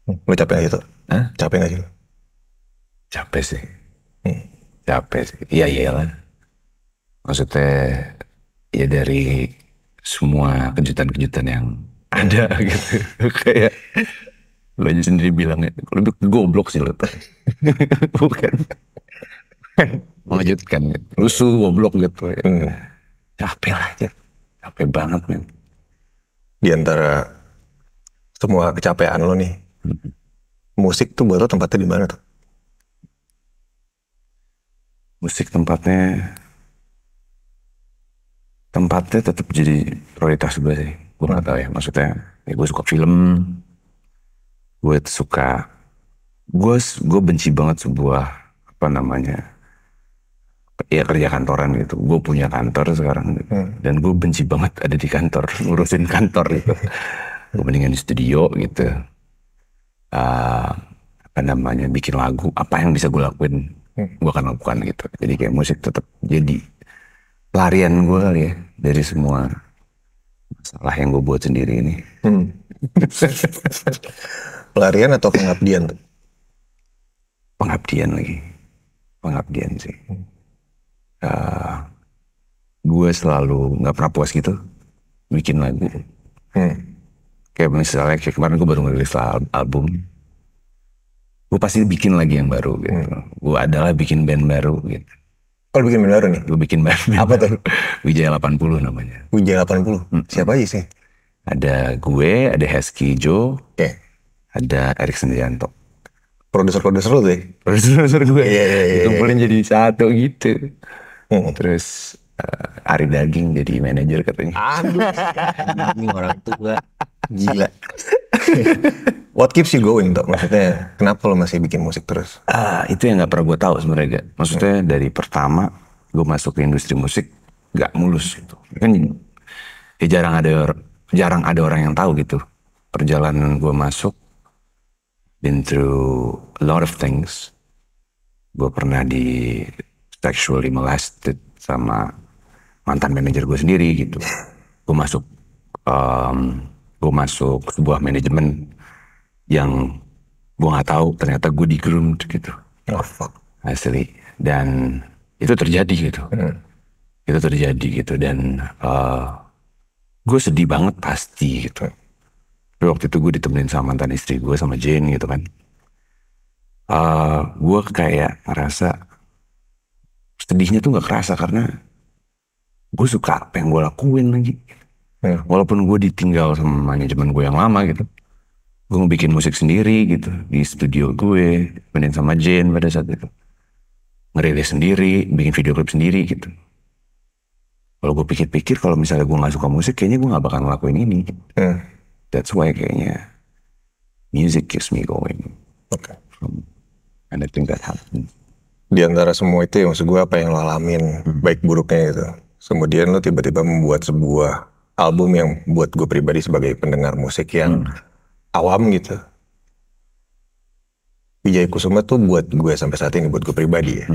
Lo capek gak gitu? Hah? Capek gak sih? Capek sih. Hmm. Capek sih. Iya iyalah. Maksudnya ya dari semua kejutan-kejutan yang ada gitu. Kayak lo aja sendiri bilangnya. Lebih ke goblok sih lo. Bukan. Mengejutkan gitu. Lusuh goblok gitu ya. Hmm. Capek lah aja. Capek banget men. Di antara semua kecapean lo nih, musik tuh buat lo tempatnya di mana tuh? Musik tempatnya tetap jadi prioritas gue sih. Gue nggak Hmm. tahu ya. Maksudnya ya gue suka film. Gue suka gue benci banget sebuah apa namanya ya kerja kantoran gitu. Gue punya kantor sekarang gitu. Hmm. Dan gue benci banget ada di kantor ngurusin kantor gitu. Gue mendingan di studio gitu. Ah, apa namanya bikin lagu apa yang bisa gue lakuin Hmm. gue akan lakukan gitu. Jadi kayak musik tetap jadi pelarian gue kali ya dari semua masalah yang gue buat sendiri ini. Hmm. Pelarian atau pengabdian tuh? Pengabdian lagi, pengabdian sih. Gue selalu nggak pernah puas gitu bikin lagu. Hmm. Kayak misalnya kayak kemarin gue baru ngerilis album, gue pasti bikin lagi yang baru gitu. Hmm. Gue adalah bikin band baru gitu. Kalau bikin band baru nih, Gue bikin band apa tuh? baru, Wijaya 80 namanya. Wijaya 80. Siapa aja sih? Ada gue, ada Hesky Joe, Oke. ada Erik Sendianto. Produser-produser lo tuh ya? Produser gue Iya, iya, iya, iya. dikumpulin jadi satu gitu. Hmm. Terus Ari Daging jadi manajer katanya. Aduh, ini orang tua. Gila. What keeps you going, Tok? Maksudnya, kenapa lo masih bikin musik terus? Itu yang nggak pernah gue tahu sebenarnya. Gak. Maksudnya dari pertama gue masuk ke industri musik nggak mulus gitu. Kan ya jarang ada orang yang tahu gitu. Perjalanan gue masuk, been through a lot of things. Gue pernah di sexually molested sama mantan manajer gue sendiri gitu. Gue masuk, um, gue masuk sebuah manajemen yang gue nggak tahu ternyata gue di-groomed gitu. Oh, fuck. Asli. Dan itu terjadi gitu. Hmm. Itu terjadi gitu. Dan gue sedih banget pasti gitu. Tapi waktu itu gue ditemenin sama mantan istri gue sama Jane gitu kan. Gue kayak ngerasa sedihnya tuh nggak kerasa karena gue suka apa yang gue lakuin lagi. Hmm. Walaupun gue ditinggal sama manajemen gue yang lama gitu. Gue mau bikin musik sendiri gitu. Di studio gue. Ditemenin sama Jane pada saat itu. Ngerilis sendiri. Bikin video klip sendiri gitu. Kalau gue pikir-pikir kalau misalnya gue nggak suka musik, kayaknya gue nggak bakal ngelakuin ini. Hmm. That's why kayaknya music keeps me going. Oke. And I think that happened. Di antara semua itu ya, maksud gue apa yang lo alamin, baik buruknya gitu. Kemudian lo tiba-tiba membuat sebuah album yang buat gue pribadi sebagai pendengar musik yang awam gitu. Wijaya Kusuma tuh buat gue sampai saat ini, buat gue pribadi ya.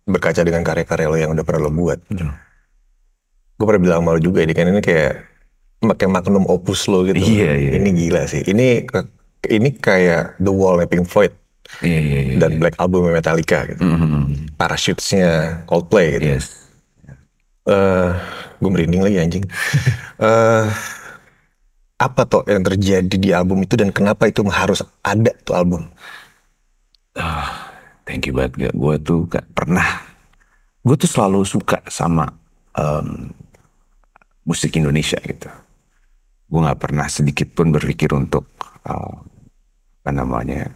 Berkaca dengan karya-karya lo yang udah pernah lo buat. Gue pernah bilang sama lo juga, ini kan ini kayak magnum opus lo gitu. Iya, iya. Ini gila sih. Ini kayak The Wall Pink Floyd Iya, iya, iya. dan Black Album Metallica gitu. Parachutes-nya Coldplay gitu. Yes. Gue merinding lagi anjing. Eh, apa toh yang terjadi di album itu dan kenapa itu harus ada tuh album? Thank you banget. Gue tuh gak pernah. Gue tuh selalu suka sama musik Indonesia gitu. Gue gak pernah sedikit pun berpikir untuk apa namanya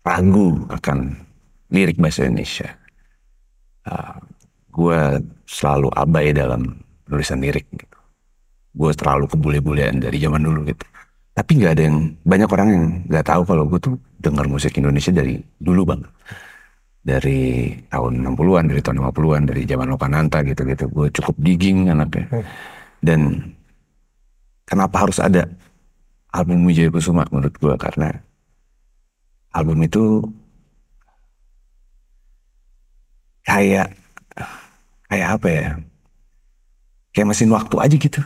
ragu akan lirik bahasa Indonesia. Gue selalu abai dalam penulisan lirik gitu. Gue terlalu kebule-bulean dari zaman dulu gitu. Tapi nggak ada yang banyak orang yang nggak tahu kalau gue tuh dengar musik Indonesia dari dulu bang. Dari tahun 60-an, dari tahun 50-an, dari zaman Lokananta gitu-gitu. Gue cukup digging anaknya. Dan kenapa harus ada album Wijaya Kusuma menurut gue? Karena album itu kayak kayak apa ya? Kayak mesin waktu aja gitu.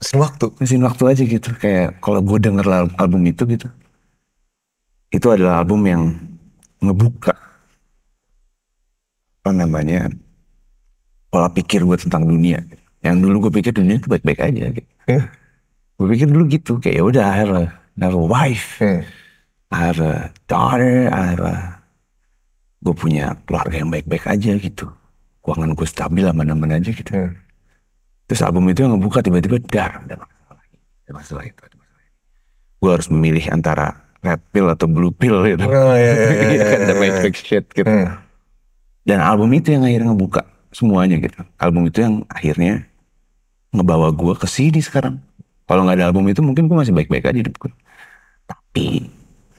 Mesin waktu. Mesin waktu aja gitu. Kayak kalau gue denger album itu gitu, itu adalah album yang ngebuka apa namanya pola pikir gue tentang dunia. Yang dulu gue pikir dunia itu baik-baik aja gitu. Gue pikir dulu gitu, kayak ya udah I have a wife, I have a daughter, gue punya keluarga yang baik-baik aja gitu. Keuangan gue stabil, aman-aman aja gitu. Terus album itu yang ngebuka tiba-tiba ada masalah itu. Gue harus memilih antara red pill atau blue pill gitu. The Matrix shit gitu. Dan album itu yang akhirnya ngebuka semuanya gitu. Album itu yang akhirnya ngebawa gue ke sini sekarang. Kalau nggak ada album itu mungkin gue masih baik-baik aja hidup gue. Tapi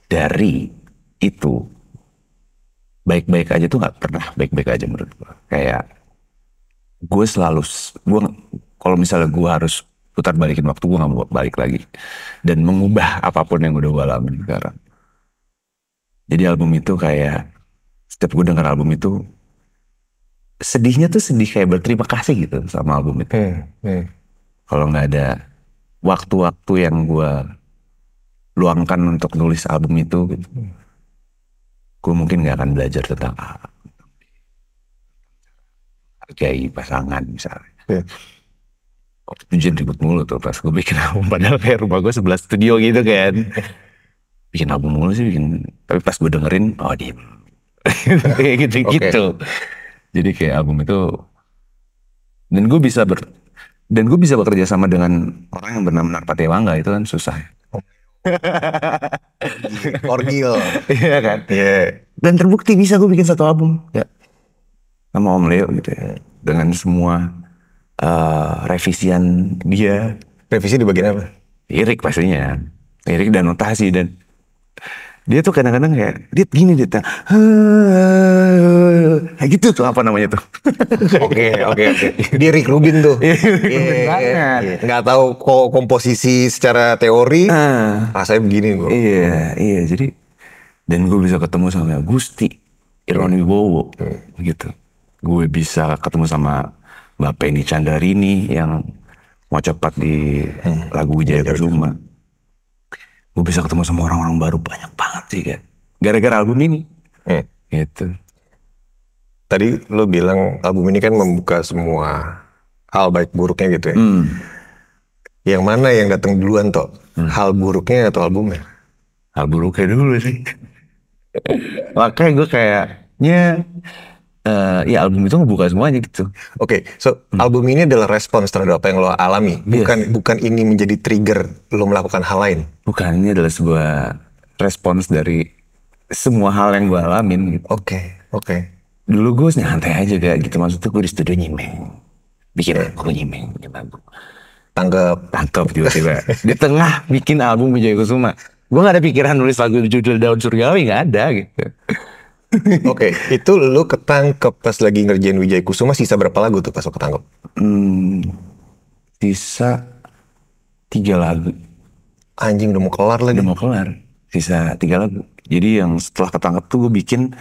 dari itu baik-baik aja tuh nggak pernah baik-baik aja menurut gue. Kayak gue selalu, kalau misalnya gue harus putar balikin waktu, gue nggak mau balik lagi dan mengubah apapun yang udah gue alami sekarang. Jadi album itu kayak setiap gue denger album itu sedihnya tuh sedih kayak berterima kasih gitu sama album itu. Kalau nggak ada waktu-waktu yang gue luangkan untuk nulis album itu gitu, gue mungkin nggak akan belajar tentang hargai pasangan misalnya. Tujuan ribut mulu tuh pas gue bikin album, padahal kayak rumah gue 11 studio gitu kan. Bikin album mulu sih tapi pas gue dengerin, oh diem. Kayak gitu-gitu. Jadi kayak album itu, dan gue bisa bekerja sama dengan orang yang bernama Narpatewangga, itu kan susah. Orgil. Iya kan? Dan terbukti bisa gue bikin satu album ya sama Om Leo gitu ya. Dengan semua revisian dia. Revisi di bagian apa? Lirik pastinya. Lirik dan notasi, dan dia tuh kadang-kadang kayak dia gini kayak gitu tuh, apa namanya tuh. Oke. Dia Rick Rubin tuh. Nggak tahu komposisi secara teori, rasanya begini gue. Iya, jadi dan gue bisa ketemu sama Gusti Irwan Wibowo gitu. Gue bisa ketemu sama Mbak Penny Candarini yang mau cepat di lagu Wijaya Kusuma. Gue bisa ketemu sama orang-orang baru banyak banget sih kan, gara-gara album ini. Gitu. Tadi lo bilang album ini kan membuka semua hal baik buruknya gitu ya. Yang mana yang datang duluan toh? Hal buruknya atau albumnya? Hal buruknya dulu sih. Makanya gue kayaknya ya album itu ngebuka semuanya gitu. Oke, so album ini adalah respons terhadap apa yang lo alami, bukan ini menjadi trigger lo melakukan hal lain. Bukan, ini adalah sebuah respons dari semua hal yang gue alamin gitu. Oke. Dulu gue nyantai aja kayak gitu, maksudnya gue di studio bikin lagu. Tangkap tiba-tiba di tengah bikin album Wijaya Kusuma. Gue gak ada pikiran nulis lagu judul Daun Surgawi, gak ada gitu. Oke, itu lu ketangkep pas lagi ngerjain Wijaya Kusuma, sisa berapa lagu tuh pas lu ketangkep? Sisa 3 lagu. Anjing, udah mau kelar lagi. Udah mau kelar, sisa 3 lagu. Jadi yang setelah ketangkep tuh gue bikin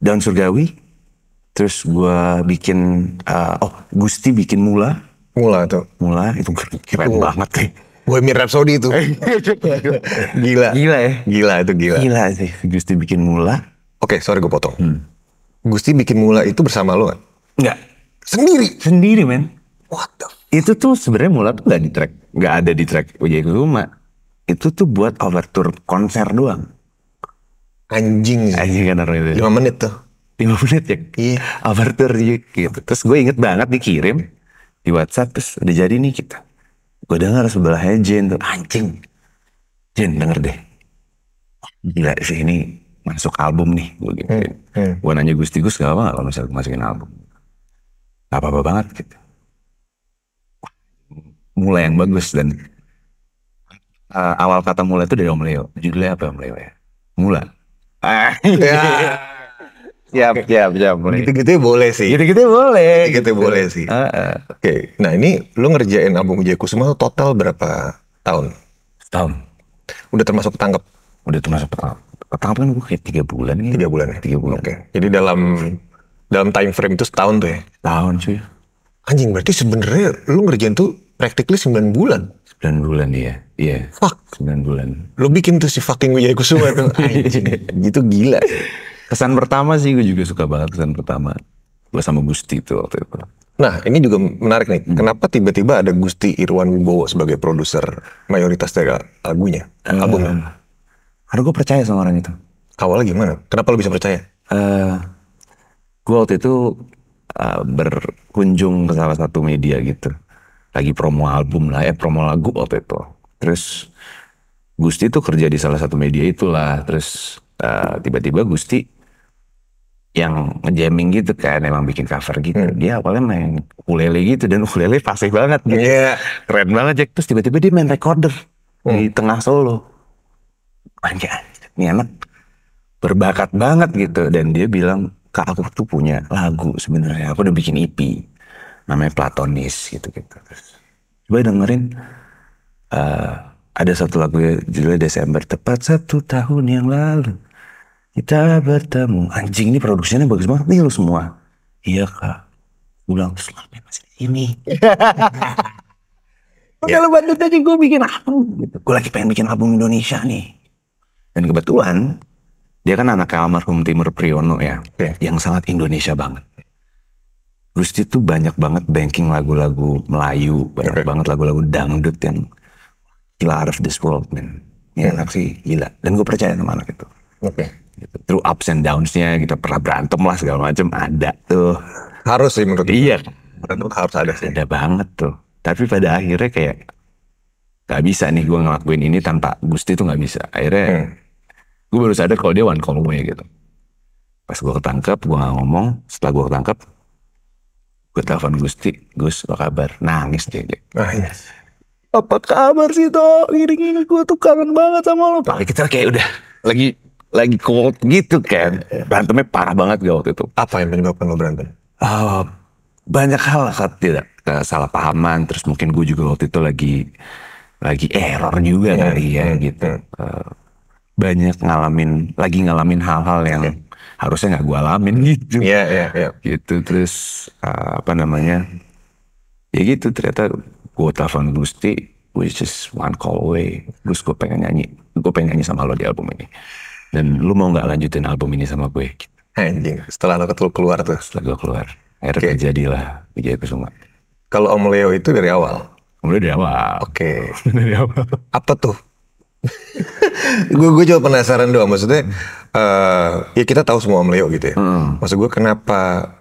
Daun Surgawi. Terus gue bikin, Gusti bikin Mula itu keren banget nih. Bohemian Rhapsody itu. Gila ya? Gila sih, Gusti bikin Mula. Oke, sorry gue potong. Gusti bikin Mula itu bersama lo kan? Enggak. Sendiri men. What the fuck? Itu tuh sebenarnya Mula tuh nggak ada di track Wijaya Kusuma. Itu tuh buat overture konser doang. Anjing kan orang itu. 5 menit tuh. 5 menit ya? Iya. Overture gitu. Terus gue inget banget dikirim di WhatsApp, terus udah jadi nih kita. Gue dengar sebelahnya Jen tuh, anjing. Jen, denger deh. Gila sih, ini masuk album nih. Gue gitu. Gue nanya Gusti, Gus gak apa gak kalau misalnya masukin album? Gak apa-apa banget gitu. Mulai yang bagus, dan awal kata mulai itu dari Om Leo. Judulnya apa Om Leo ya? Mula. Siap. Gitu-gitu boleh sih. Gitu boleh sih. Oke. Nah ini lu ngerjain album Wijaya Kusuma total berapa tahun? Setahun. Udah termasuk ketangkep? Udah termasuk ketangkep kan gue kayak 3 bulan. 3 bulan ya? 3 bulan. Oke. Jadi dalam time frame itu setahun tuh ya? Setahun cuy. Anjing, berarti sebenarnya lu ngerjain tuh practically 9 bulan. 9 bulan iya. Fuck. 9 bulan. Lu bikin tuh si fucking Wijaya Kusuma tuh. Anjing, gitu gila. Kesan pertama sih gue juga suka banget kesan pertama. Gue sama Gusti tuh waktu itu. Nah, ini juga menarik nih. Kenapa tiba-tiba ada Gusti Irwan Wibowo sebagai produser mayoritas dari lagunya, albumnya? Karena gue percaya sama orang itu. Awalnya gimana? Kenapa lu bisa percaya? Gue waktu itu berkunjung ke salah satu media gitu. Lagi promo album lah, promo lagu waktu itu. Terus Gusti tuh kerja di salah satu media itulah. Terus tiba-tiba Gusti yang ngejamming gitu kan, emang bikin cover gitu. Dia awalnya main ukulele gitu, dan ukulele fasih banget gitu. Iya. Keren banget Jack. Terus tiba-tiba dia main recorder di tengah solo. Anjir, ini anak berbakat banget gitu. Dan dia bilang, Kak, aku tuh punya lagu sebenarnya. Aku udah bikin EP, namanya Platonis gitu-gitu. Terus coba dengerin, ada satu lagu judulnya Desember, tepat 1 tahun yang lalu kita bertemu. Anjing, ini produksinya bagus banget nih lu semua. Iya Kak. Bilang, terus lagunya masih di sini. Kalau bantu aja gue bikin album gitu. Gue lagi pengen bikin album Indonesia nih. Dan kebetulan dia kan anak almarhum Timur Priyono ya, yang sangat Indonesia banget. Gusti tuh banyak banget banking lagu-lagu Melayu, banyak banget lagu-lagu dangdut yang gila, out of this world, man. Ini anak sih gila. Dan gue percaya sama anak itu. Gitu. Through ups and downs-nya, kita pernah berantem lah segala macam, ada tuh. Harus sih menurut gue. Iya. Berantem harus ada sih. Ada banget tuh. Tapi pada akhirnya kayak gak bisa nih gue ngelakuin ini tanpa Gusti tuh gak bisa. Akhirnya gue baru sadar kalau dia one call away gitu. Pas gue ketangkep, gue gak ngomong. Setelah gue ketangkep, gue telepon Gusti, Gus apa kabar? Nangis dia. Yes. Apa kabar sih toh? Gini-gini gue tuh kangen banget sama lo. Tapi kita kayak udah lagi cold gitu kan. Berantemnya parah banget gue waktu itu. Apa yang menyebabkan lo berantem? Banyak hal lah, tidak kesalahpahaman. Terus mungkin gue juga waktu itu lagi error juga kali ya gitu. Banyak ngalamin hal-hal yang harusnya nggak gue alamin gitu. Iya. Gitu. Terus ya gitu, ternyata gue telepon Gusti, which is one call away. Gus, gue pengen nyanyi sama lo di album ini. Dan lu mau nggak lanjutin album ini sama gue? Anjing, setelah lo keluar tuh. Setelah gue keluar, akhirnya terjadilah Wijaya Kusuma. Kalau Om Leo itu dari awal? Mulai dari awal. Oke. Dari awal. Apa tuh? Gue juga penasaran doang, maksudnya ya kita tahu semua Om Leo gitu ya. Maksud gue kenapa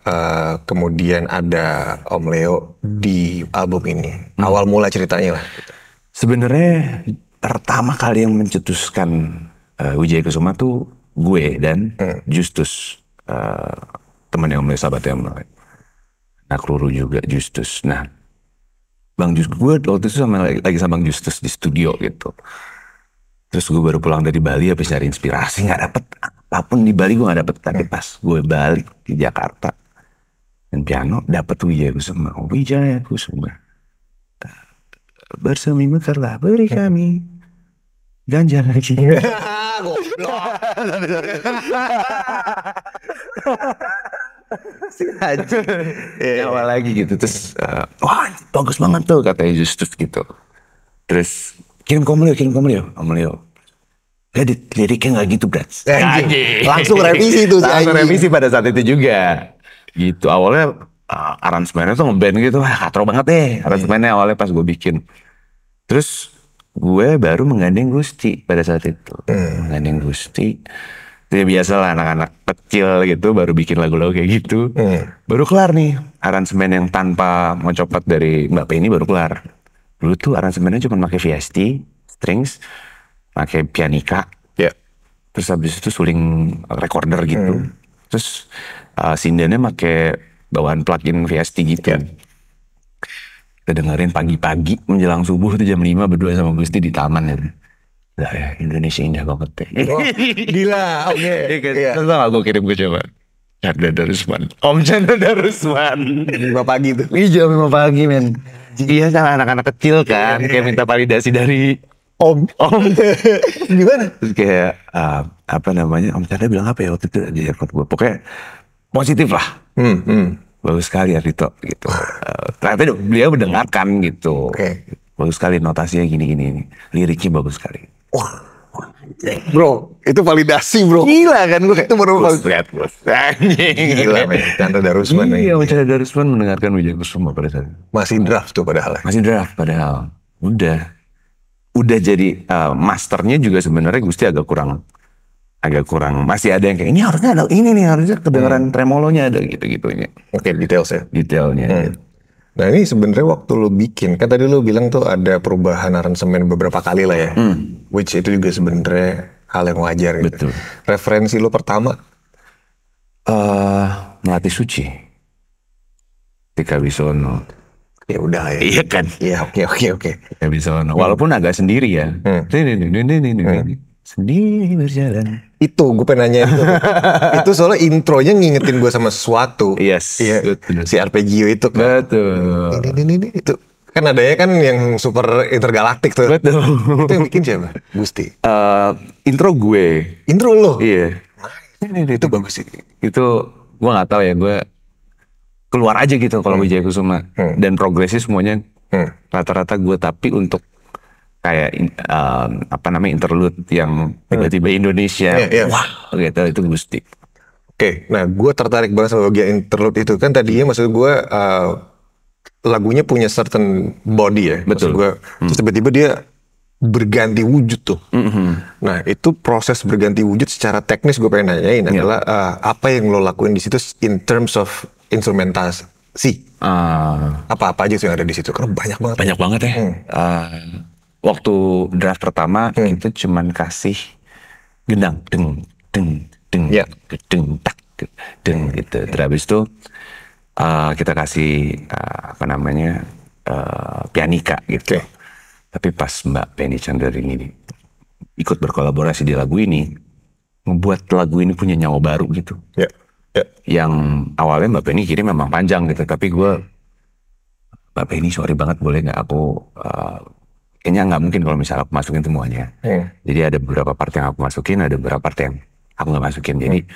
kemudian ada Om Leo di album ini? Awal mula ceritanya lah. Gitu. Sebenarnya pertama kali yang mencetuskan Wijaya Kusuma tuh gue dan Justus, temannya Om Leo, sahabatnya Om Leo. Nah, Ruru juga Justus. Nah, Bang Justus, gue waktu itu lagi sama Bang Justus di studio gitu. Terus gue baru pulang dari Bali habis cari inspirasi, nggak dapet apapun di Bali, gue nggak dapet. Tapi pas gue balik di Jakarta dan piano, dapet Wijaya Kusuma. Bersemi mekarlah beri kami ganja lagi. Nyawa lagi gitu. Terus wah bagus banget tuh katanya Justus gitu. Terus kirim ke Om Leo. Liriknya nggak gitu, Brad. Langsung revisi tuh. Langsung revisi pada saat itu juga. Gitu awalnya aransemennya tuh ngeband gitu, wah katro banget deh aransemennya awalnya pas gue bikin. Terus gue baru menggandeng Gusti pada saat itu. Menggandeng Gusti. Ya biasa lah anak-anak kecil gitu baru bikin lagu-lagu kayak gitu. Baru kelar nih aransemen yang tanpa mau copot dari Mbak Penny baru kelar. Dulu tuh aransemennya cuma pakai VST, strings, pakai pianika. Terus habis itu suling recorder gitu. Terus sindennya pakai bawaan plugin VST gitu. Kita dengerin pagi-pagi menjelang subuh tuh jam 5 berdua sama Gusti di taman ya. Lah ya, Indonesia indah banget deh. Gila, oke. Terus tau gak gue kirim ke coba? Chandra Darusman. Om Chandra Darusman. 5 pagi tuh. Iya jam 5 pagi men. Iya sama anak-anak kecil kan. Kayak minta validasi dari Om. Gimana? Terus kayak Om Chandra bilang apa ya waktu itu di airport gue. Pokoknya positif lah. bagus sekali Ardhito gitu. Ternyata beliau mendengarkan gitu. Oke. Bagus sekali notasinya gini-gini, liriknya bagus sekali. Wah, bro, itu validasi bro. Gila kan gue kayak Itu baru bos, lihat bos. Gila men, Chandra Darusman. Iya, Chandra Darusman mendengarkan Wijaya Kusuma pada saat itu. Masih draft tuh padahal. Masih draft padahal. Udah jadi masternya juga sebenarnya Gusti agak kurang masih ada yang kayak ini harusnya ada ini nih, harusnya kedengaran tremolonya ada gitu-gitunya. Oke, detailnya. Detailnya. Nah ini sebenarnya waktu lo bikin, kan tadi lo bilang tuh ada perubahan aransemen beberapa kali lah ya. Which itu juga sebenarnya hal yang wajar gitu. Betul. Referensi lo pertama? Melati Suci. Tika Wisono. Ya udah ya. Iya kan? Iya, oke. Tika Wisono. Walaupun agak sendiri ya. Sendiri berjalan. Itu gue pengen nanya itu. Itu soalnya intronya ngingetin gue sama sesuatu. Yes. Iya. Betul. Si arpeggio itu kan. Betul. Ini itu. Kan adanya kan yang super intergalaktik tuh. Betul. Itu yang bikin siapa? Gusti. Intro gue. Intro lo? Iya. Itu bagus sih. Itu gue nggak tahu ya, gue keluar aja gitu kalau Wijaya Kusuma. Dan progresnya semuanya rata-rata gue, tapi untuk kayak interlude yang tiba-tiba Indonesia. Wah, gitu, itu Gusti. Oke, nah gue tertarik banget sama bagian interlude itu. Kan tadinya maksud gue lagunya punya certain body ya. Betul. Maksud gue, terus tiba-tiba dia berganti wujud tuh. Nah itu proses berganti wujud secara teknis gue pengen nanyain adalah apa yang lo lakuin di situ in terms of instrumentasi. Apa-apa aja sih yang ada di situ? Karena banyak banget. Banyak banget ya. Waktu draft pertama kita cuman kasih gendang, deng, tak, deng gitu. Terus habis itu kita kasih pianika gitu. Tapi pas Mbak Penny Chandrawinata ikut berkolaborasi di lagu ini, membuat lagu ini punya nyawa baru gitu. Yang awalnya Mbak Penny kirim memang panjang gitu, tapi gue, Mbak Penny sorry banget boleh nggak aku kayaknya nggak mungkin kalau misalnya aku masukin semuanya. Jadi ada beberapa part yang aku masukin, ada beberapa part yang aku nggak masukin. Jadi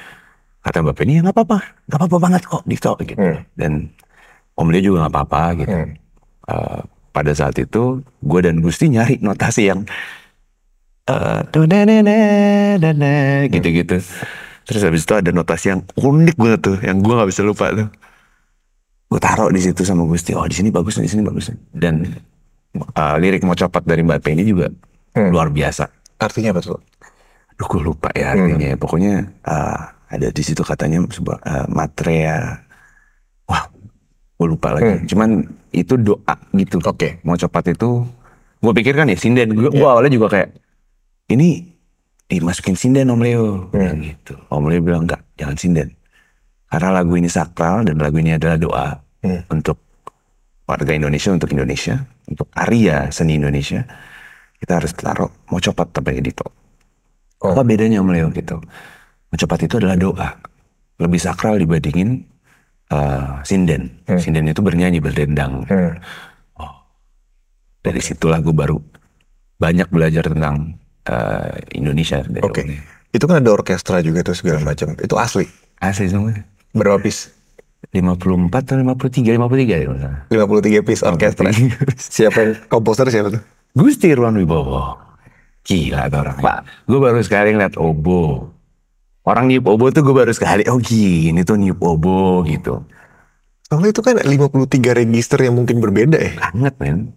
kata Mbak Penny, ya nggak apa-apa banget kok Dito gitu. Dan Om Leo juga nggak apa-apa gitu. Pada saat itu gue dan Gusti nyari notasi yang gitu-gitu. Terus habis itu ada notasi yang unik banget tuh, yang gue nggak bisa lupa tuh. Gue taruh di situ sama Gusti. Oh di sini bagus, di sini bagus. Dan lirik Mau Copot dari Mbak Penny juga luar biasa. Artinya apa tuh? Aduh gue lupa ya artinya. Pokoknya ada di situ katanya sebuah matria. Wah, gue lupa lagi. Cuman itu doa gitu. Mau Copot itu, gue pikir kan ya sinden. Gue awalnya juga kayak ini dimasukin sinden Om Leo, gitu. Om Leo bilang enggak, jangan sinden. Karena lagu ini sakral dan lagu ini adalah doa untuk warga Indonesia, untuk Indonesia, untuk karya seni Indonesia. Kita harus taruh Mau Copot sampai Dito. Apa bedanya Om Leo gitu? Mau Copot itu adalah doa, lebih sakral dibandingin sinden. Sinden itu bernyanyi, berdendang. Dari situlah gue baru banyak belajar tentang Indonesia. Itu kan ada orkestra juga tuh segala macam. Itu asli? Asli semua. Berapa piece? 54 atau 53 ya misalnya. 53 piece orkestra. Siapa yang komposer siapa tuh? Gusti Irwan Wibowo. Gila tuh orang. Pak, gue baru sekali ngeliat obo. Orang niup obo tuh gue baru sekali. Oh gini tuh niup obo gitu. Soalnya itu kan 53 register yang mungkin berbeda ya. Banget men.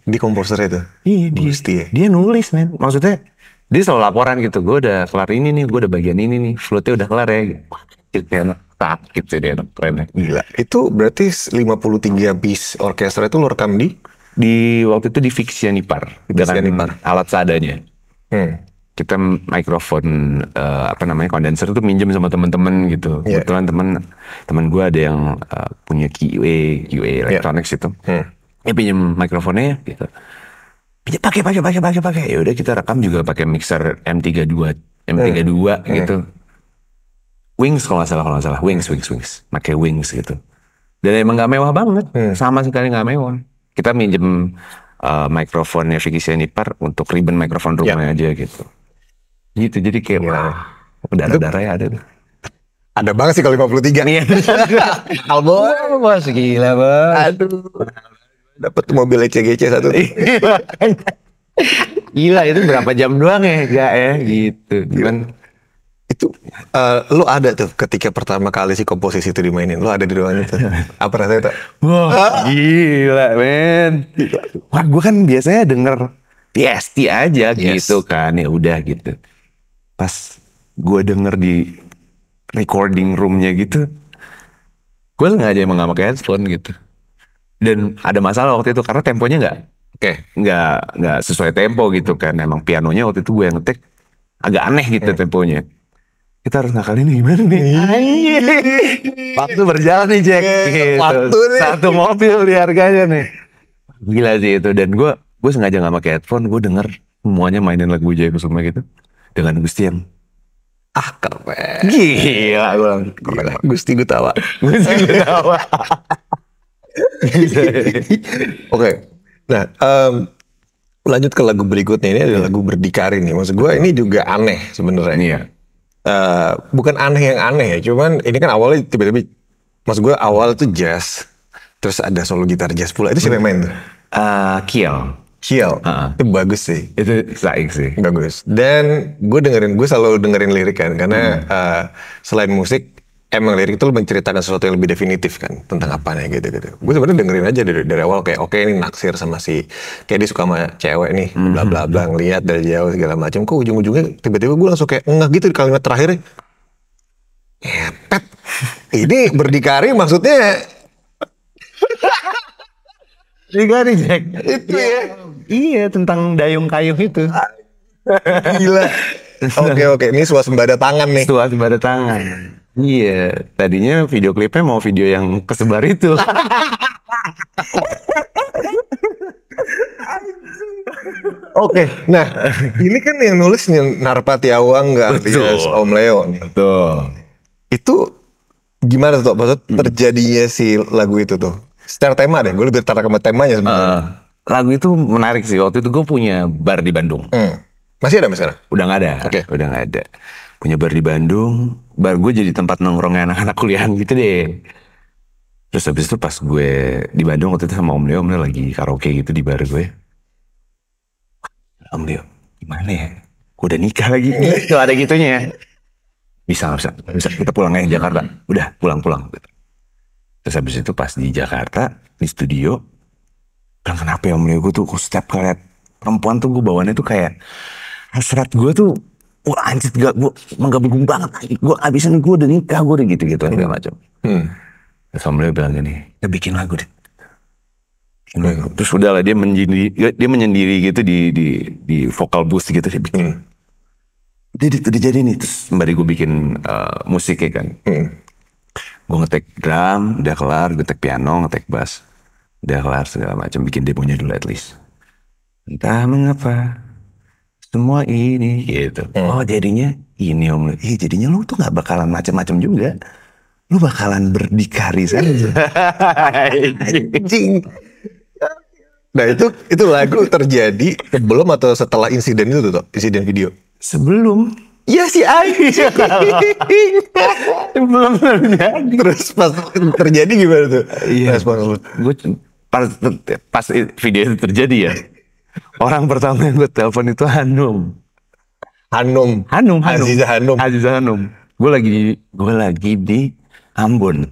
Di komposer itu. Iya, dia nulis men. Maksudnya dia selalu laporan gitu. Gue udah kelar ini nih, gue udah bagian ini nih. Flute-nya udah kelar ya. Gitu dia keren. Gila. Itu berarti 53 piece orkestra itu lo rekam di waktu itu di Fiksianipar dengan alat seadanya. Kita mikrofon kondenser itu minjem sama teman-teman gitu. Kebetulan teman gue ada yang punya QA electronics itu. Ya pinjam mikrofonnya gitu. Pakai. Ya udah kita rekam juga pakai mixer M32 gitu. Wings kalau nggak salah. Wings. Pakai Wings gitu. Dan emang nggak mewah banget. Sama sekali nggak mewah. Kita minjem mikrofonnya Fiksianipar untuk ribbon mikrofon rumahnya aja gitu. Gitu, jadi kayak wah, darah-darahnya ada tuh. Ada banget sih kalau 53. Iya. Albon. Bos gila bos. Aduh. Dapat mobil ECGC satu. Gila itu berapa jam doang ya gak ya gitu. Cuman Itu lu ada tuh ketika pertama kali si komposisi itu dimainin, lu ada di ruangan itu. Apa rasanya tuh? wah gila men. Wah gue kan biasanya denger TST aja Yes. gitu kan. Ya udah gitu. Pas gue denger di recording roomnya gitu, gue nggak aja emang nggak pakai headphone gitu. Dan ada masalah waktu itu karena temponya Oke. nggak sesuai tempo gitu kan. Emang pianonya waktu itu gue yang ngetik agak aneh gitu temponya. Kita harus ngakalin ini gimana nih? Anjir. Waktu berjalan nih Jack. Gitu. Waktu nih. Satu mobil di harganya nih. Gila sih itu. Dan gue sengaja nggak pakai headphone. Gue denger semuanya mainin lagu Jaya Kusuma gitu dengan Gusti yang Keren. gila. Gue bilang, Keren. Gusti Gutawa. Gusti ketawa. Oke. Nah, lanjut ke lagu berikutnya. Ini ada lagu Berdikari nih. Maksud gue ini juga aneh sebenarnya. Iya. Bukan aneh yang aneh ya, cuman ini kan awalnya tiba-tiba, maksud gue awal tuh jazz, terus ada solo gitar jazz pula. Itu siapa yang main tuh? Kiel. Kiel. Itu bagus sih. Itu saik sih. Bagus. Dan gue selalu dengerin lirik kan, karena selain musik, emang lirik itu menceritakan sesuatu yang lebih definitif kan, tentang apanya gitu-gitu. Gue sebenarnya dengerin aja dari awal kayak oke, ini naksir sama si, kayak dia suka sama cewek nih, bla bla bla, ngeliat dari jauh segala macam. Kok ujung-ujungnya tiba-tiba gue langsung kayak ngeh gitu di kalimat terakhirnya. Pet, ini berdikari maksudnya Berdikari Jack. itu ya. Iya tentang dayung kayu itu. Gila. Oke, ini swasembada tangan nih. Suatu pada tangan. Iya, tadinya video klipnya mau video yang kesebar itu. Oke, nah ini kan yang nulisnya Narpati Awangga alias Betul. Om Leo nih. Betul. Itu gimana tuh? Maksud terjadinya si lagu itu tuh? Secara tema deh, gue lebih tertarik sama temanya sebenarnya. Lagu itu menarik sih. Waktu itu gue punya bar di Bandung. Masih ada sekarang? Udah nggak ada. Oke. Udah nggak ada. Punya bar di Bandung. Bar gue jadi tempat nongkrongnya anak-anak kuliahan gitu deh. Terus habis itu pas gue di Bandung waktu itu sama Om Leo lagi karaoke gitu di bar gue. Om Leo, gimana ya? Gue udah nikah lagi. Tuh ada gitunya ya. Bisa nggak bisa? Nggak bisa. Kita pulang aja Jakarta. Udah pulang. Terus habis itu pas di Jakarta di studio, bilang kenapa ya Om Leo, gue tuh setiap kali liat perempuan tuh gue bawaannya tuh kayak hasrat gue tuh, wah anjir gue menggabung banget. Gue abisan gue udah nikah, gue udah gitu-gitu segala macam. Terus Om Leo bilang gini, kita bikin lagu deh. Terus udahlah dia menyendiri gitu di vocal booth gitu dia bikin. Udah jadi nih. Terus sembari gue bikin musik ya kan. Gue ngetek drum, udah kelar, gue ngetek piano, ngetek bass, udah kelar segala macam, bikin demonya dulu at least. Entah mengapa semua ini gitu. Oh jadinya ini Om Leo. Jadinya lu tuh nggak bakalan macam-macam juga. Lu bakalan berdikari saja. Anjing. Nah itu lagu terjadi sebelum atau setelah insiden itu tuh, insiden video? Sebelum. Ya si Aisyah. Belum terjadi. Terus pas terjadi gimana tuh? Iya. Respon lu? Gue pas video itu terjadi ya. Orang pertama yang gue telepon itu Hanum. Aziza Hanum. Aziza Hanum. Gue lagi di Ambon.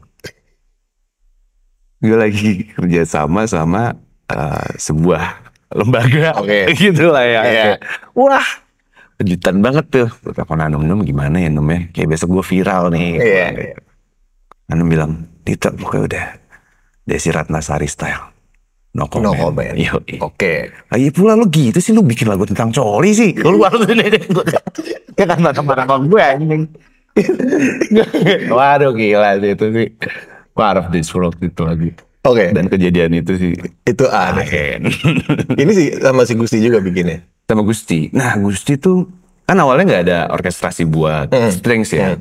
Gue lagi kerja sama sebuah lembaga. Oke. Gitu lah ya. Oke. Wah. Kejutan banget tuh. Gue telepon Hanum gimana ya Num ya. Kayak besok gue viral nih. Iya. Hanum bilang, Dito pokoknya udah Desi Ratnasari style. No comment. Oke. Iya pula lu gitu sih, lu bikin lagu tentang coli sih. Lu harus dia kan marah sama gue anjing. Waduh gila sih itu sih. Part of this world itu lagi. Oke. Dan kejadian itu sih. Itu aneh. Ini sih sama si Gusti juga bikinnya. Sama Gusti. Nah Gusti tuh kan awalnya nggak ada orkestrasi buat strings ya.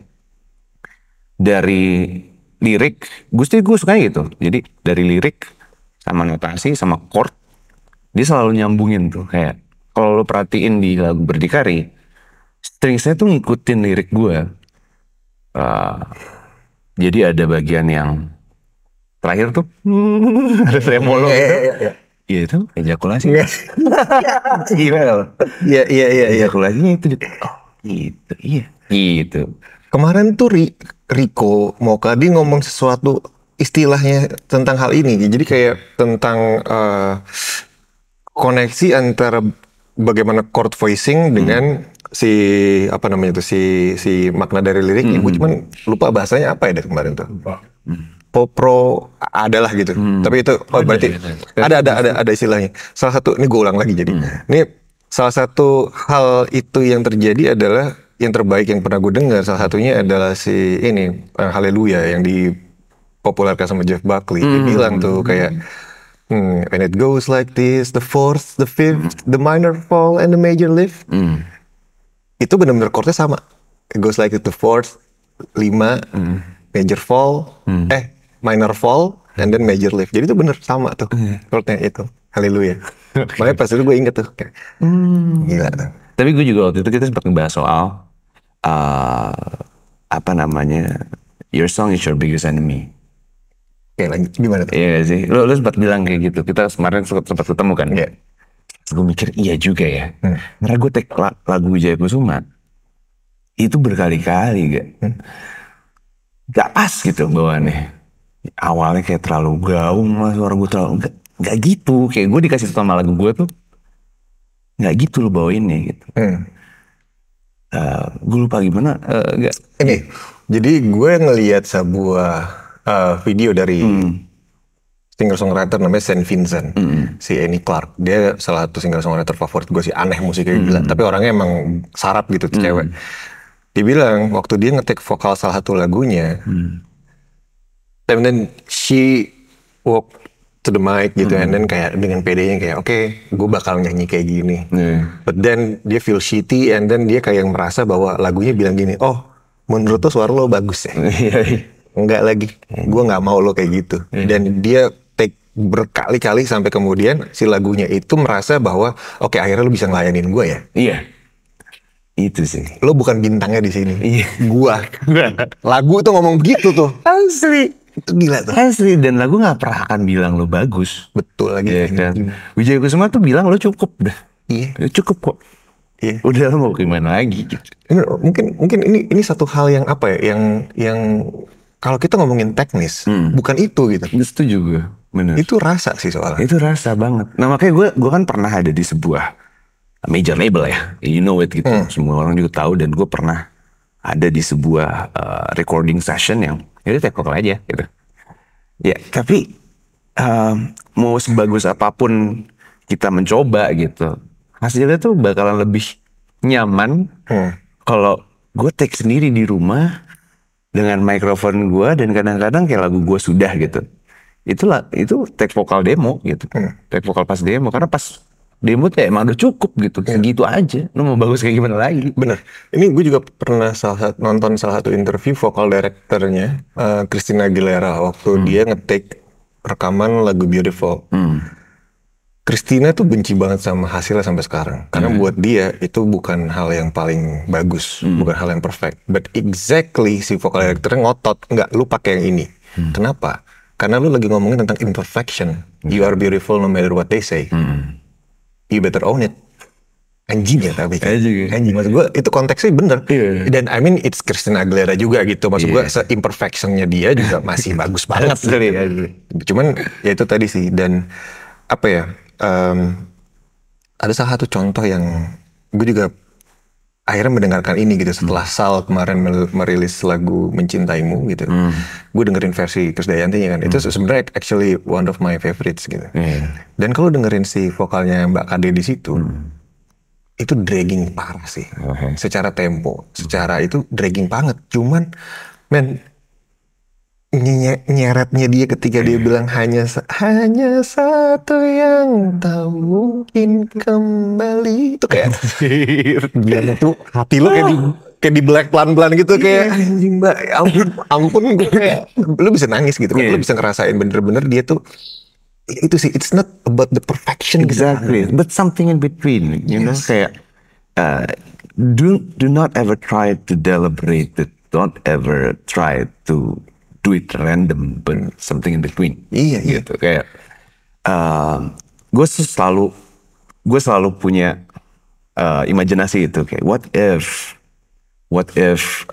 Dari lirik, Gusti gue sukanya gitu. Jadi dari lirik sama notasi sama chord, dia selalu nyambungin tuh kayak kalau lo perhatiin di lagu Berdikari, stringsnya tuh ngikutin lirik gue. Uh, jadi ada bagian yang terakhir tuh ada tremolo gitu. Iya itu ejakulasi. Gila loh. Iya. Ejakulasinya itu oh gitu, iya gitu. Kemarin tuh Rico Moka dia ngomong sesuatu istilahnya tentang hal ini. Jadi kayak tentang koneksi antara bagaimana chord voicing dengan si apa namanya itu si makna dari liriknya. Gue cuman lupa bahasanya apa ya dari kemarin tuh. Popro adalah gitu. Tapi itu berarti ada istilahnya. Salah satu ini gue ulang lagi jadi. Ini salah satu hal itu yang terjadi adalah yang terbaik yang pernah gue dengar. Salah satunya adalah si ini Hallelujah yang dipopulerkan sama Jeff Buckley. Dia bilang tuh kayak when it goes like this, the fourth, the fifth, the minor fall, and the major lift, itu benar-benar chordnya sama. It goes like the fourth, 5, major fall, minor fall, and then major lift. Jadi itu bener sama tuh chordnya itu. Haleluya. Makanya pas itu gue inget tuh, kayak, gila tuh. Tapi gue juga waktu itu kita sempat ngebahas soal apa namanya, your song is your biggest enemy. Oke, lanjut gimana tuh? Iya gak sih? Lo sempat bilang kayak gitu. Kita kemarin sempat ketemu kan? Iya. Gue mikir iya juga ya. Karena gue take lagu Wijaya Kusuma itu berkali-kali gak pas gitu bawaannya. Awalnya kayak terlalu gaung lah suara gue terlalu gak gitu. Kayak gue dikasih sama lagu gue tuh gak gitu lo bawainnya gitu. Gue lupa gimana. Ini, jadi gue ngelihat sebuah video dari singer-songwriter namanya Saint Vincent, si Annie Clark. Dia salah satu singer-songwriter favorit gue sih, aneh musiknya gila. Tapi orangnya emang sarap gitu tuh cewek. Dia bilang waktu dia ngetik vokal salah satu lagunya, and then she walk to the mic gitu, and then kayak dengan pedenya kayak oke, gue bakal nyanyi kayak gini. But then dia feel shitty, and then dia kayak merasa bahwa lagunya bilang gini, oh menurut lo suara lo bagus ya? Enggak lagi, gue nggak mau lo kayak gitu. Dan dia take berkali-kali sampai kemudian si lagunya itu merasa bahwa oke, akhirnya lo bisa ngelayanin gue ya. Iya, itu sih. Lo bukan bintangnya di sini. Iya. Gua. Lagu tuh ngomong begitu tuh. Asli. Itu gila tuh. Asli, dan lagu nggak pernah akan bilang lo bagus. Betul lagi. Iya kan. Wijaya Kusuma tuh bilang lo cukup dah. Iya. Cukup kok. Iya. Udah lo mau gimana lagi? Gitu. Mungkin ini satu hal yang apa ya, yang kalau kita ngomongin teknis, bukan itu gitu. Itu juga, bener. Itu rasa sih soalnya. Itu rasa banget. Nah makanya gue kan pernah ada di sebuah major label ya, you know it gitu. Semua orang juga tahu, dan gue pernah ada di sebuah recording session yang itu take vokal aja gitu. Ya tapi mau sebagus apapun kita mencoba gitu, hasilnya tuh bakalan lebih nyaman kalau gue take sendiri di rumah dengan mikrofon gue, dan kadang-kadang kayak lagu gue sudah gitu. Itu take vokal demo gitu. Take vokal pas demo, karena pas demo tuh emang udah cukup gitu. Segitu aja. Lu mau bagus kayak gimana lagi? Bener. Ini gue juga pernah nonton salah satu interview vokal directornya Christina Aguilera waktu dia nge-take rekaman lagu Beautiful. Christina tuh benci banget sama hasilnya sampai sekarang. Karena buat dia itu bukan hal yang paling bagus, bukan hal yang perfect. But exactly si vokal directornya ngotot, enggak, lu pakai yang ini. Kenapa? Karena lu lagi ngomongin tentang imperfection. You are beautiful no matter what they say. You better own it. Anjing ya tapi. Anjing, maksud gue itu konteksnya bener. Dan I mean it's Christina Aguilera juga gitu. Maksud gue se-imperfectionnya dia juga masih bagus banget. Cuman ya itu tadi sih. Dan apa ya, ada salah satu contoh yang gue juga akhirnya mendengarkan ini gitu setelah Sal kemarin merilis lagu Mencintaimu gitu. Gue dengerin versi Krisdayantinya kan. Itu sebenarnya actually one of my favorites gitu. Dan kalau dengerin si vokalnya Mbak Kade di situ, itu dragging parah sih. Secara tempo, secara itu dragging banget. Cuman men, nyeretnya dia ketika dia bilang hanya satu yang tak mungkin kembali, itu kayak biar tuh hati lo kayak di black pelan-pelan gitu, kayak anjing mbak, ampun gue kayak lo bisa nangis gitu kan. Lo bisa ngerasain bener-bener dia tuh itu sih, it's not about the perfection exactly gitu, but something in between, you know, kayak do not ever try to deliberate it don't ever try to do it random, but something in between. Iya. Gitu kayak gue selalu punya imajinasi itu kayak what if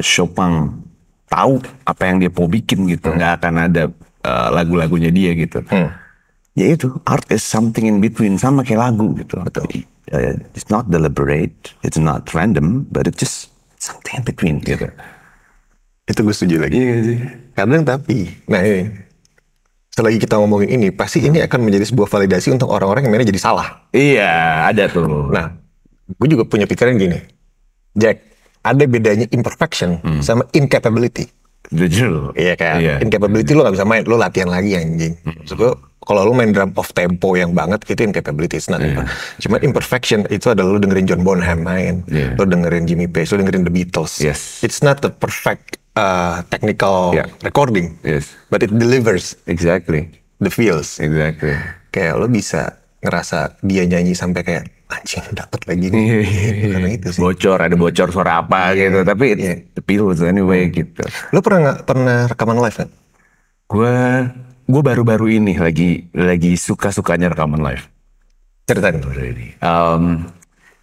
Chopin tahu apa yang dia mau bikin gitu, nggak akan ada lagu-lagunya dia gitu. Ya itu, art is something in between, sama kayak lagu gitu. Betul. It's not deliberate, it's not random, but it's just something in between gitu. Itu gue setuju lagi. Iya sih. Kadang tapi, nah ini, selagi kita ngomongin ini, pasti ini akan menjadi sebuah validasi untuk orang-orang yang mainnya jadi salah. Iya, ada tuh. Nah, gue juga punya pikiran gini, Jack, ada bedanya imperfection sama incapability. Jujur. Iya kayak incapability lo gak bisa main, lo latihan lagi anjing. Maksud gue, kalau lo main drum off tempo yang banget, itu incapability. Cuma imperfection itu adalah lo dengerin John Bonham main, lo dengerin Jimmy Page, lo dengerin The Beatles. Yes. It's not the perfect technical recording, but it delivers Exactly. the feels. Exactly. Kayak lo bisa ngerasa dia nyanyi sampai kayak anjing dapet lagi nih. Karena itu sih. Ada bocor suara apa gitu, tapi the feels anyway gitu. Lo pernah rekaman live kan? Gue baru-baru ini lagi suka-sukanya rekaman live. Ceritain.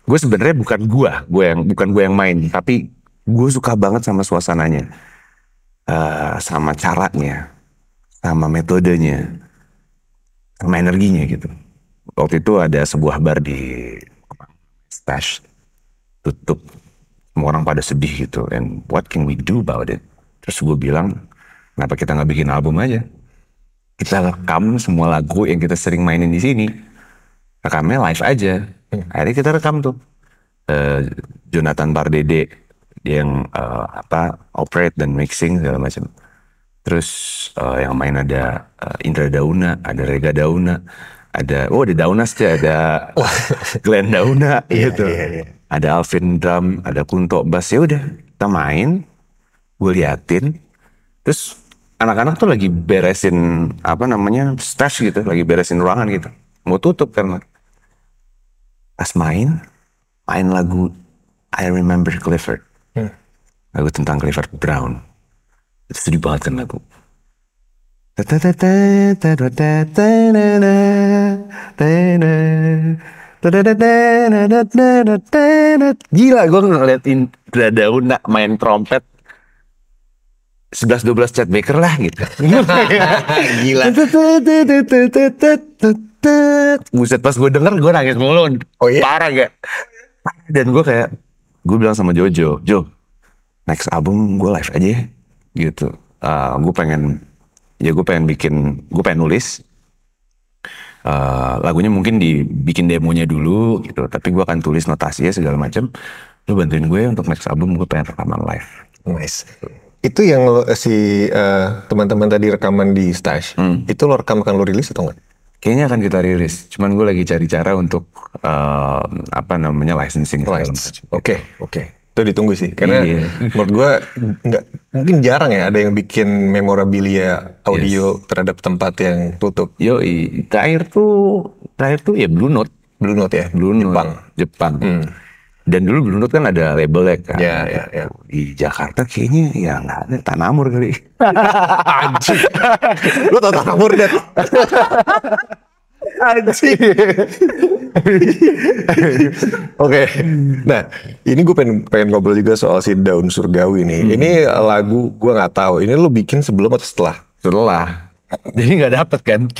Gue sebenarnya bukan gue yang main, tapi gue suka banget sama suasananya, sama caranya, sama metodenya, sama energinya gitu. Waktu itu ada sebuah bar di Stash, tutup, semua orang pada sedih gitu. And what can we do about it? Terus gue bilang, kenapa kita nggak bikin album aja? Kita rekam semua lagu yang kita sering mainin di sini, rekamnya live aja. Akhirnya kita rekam tuh. Jonathan Pardede yang operate dan mixing segala macam. Terus yang main ada Indra Dauna, ada Rega Dauna, ada Daunas ya, ada Glenn Dauna gitu. Ada Alvin drum, ada Kunto bass. Ya udah, kita main, gue liatin. Terus anak-anak tuh lagi beresin stash gitu, lagi beresin ruangan gitu. Mau tutup kan. Pas main lagu I Remember Clifford. Lagu tentang Clifford Brown. Itu sedih banget kan lagu. Gila, gue ngeliatin Dauna main trompet 11-12 Chet Baker lah gitu. Gila. Buset, pas gue denger gue nangis mulu. Oh iya? Parah gak? Dan gue bilang sama Jojo, next album gue live aja ya gitu. Gue pengen nulis lagunya, mungkin dibikin demonya dulu gitu, tapi gue akan tulis notasinya segala macam. Lu bantuin gue untuk next album, gue pengen rekaman live. Nice. Itu yang teman-teman tadi rekaman di Stash, itu lo rekam akan lo rilis atau enggak? Kayaknya akan kita rilis, cuman gue lagi cari cara untuk licensing. Oke. Itu ditunggu sih, karena menurut gue mungkin jarang ya ada yang bikin memorabilia audio terhadap tempat yang tutup. Terakhir tuh ya Blue Note ya, Jepang. Dan dulu Blue Note kan ada labelnya kan. Ya. Di Jakarta kayaknya ya nggak ada, Tanamur kali. Anjing. Lu tau Tanamur deh. Anjing. Oke. Nah, ini gue pengen ngobrol juga soal si Daun Surgawi nih. Ini lagu gue nggak tahu. Ini lu bikin sebelum atau setelah? Setelah. Jadi nggak dapet kan?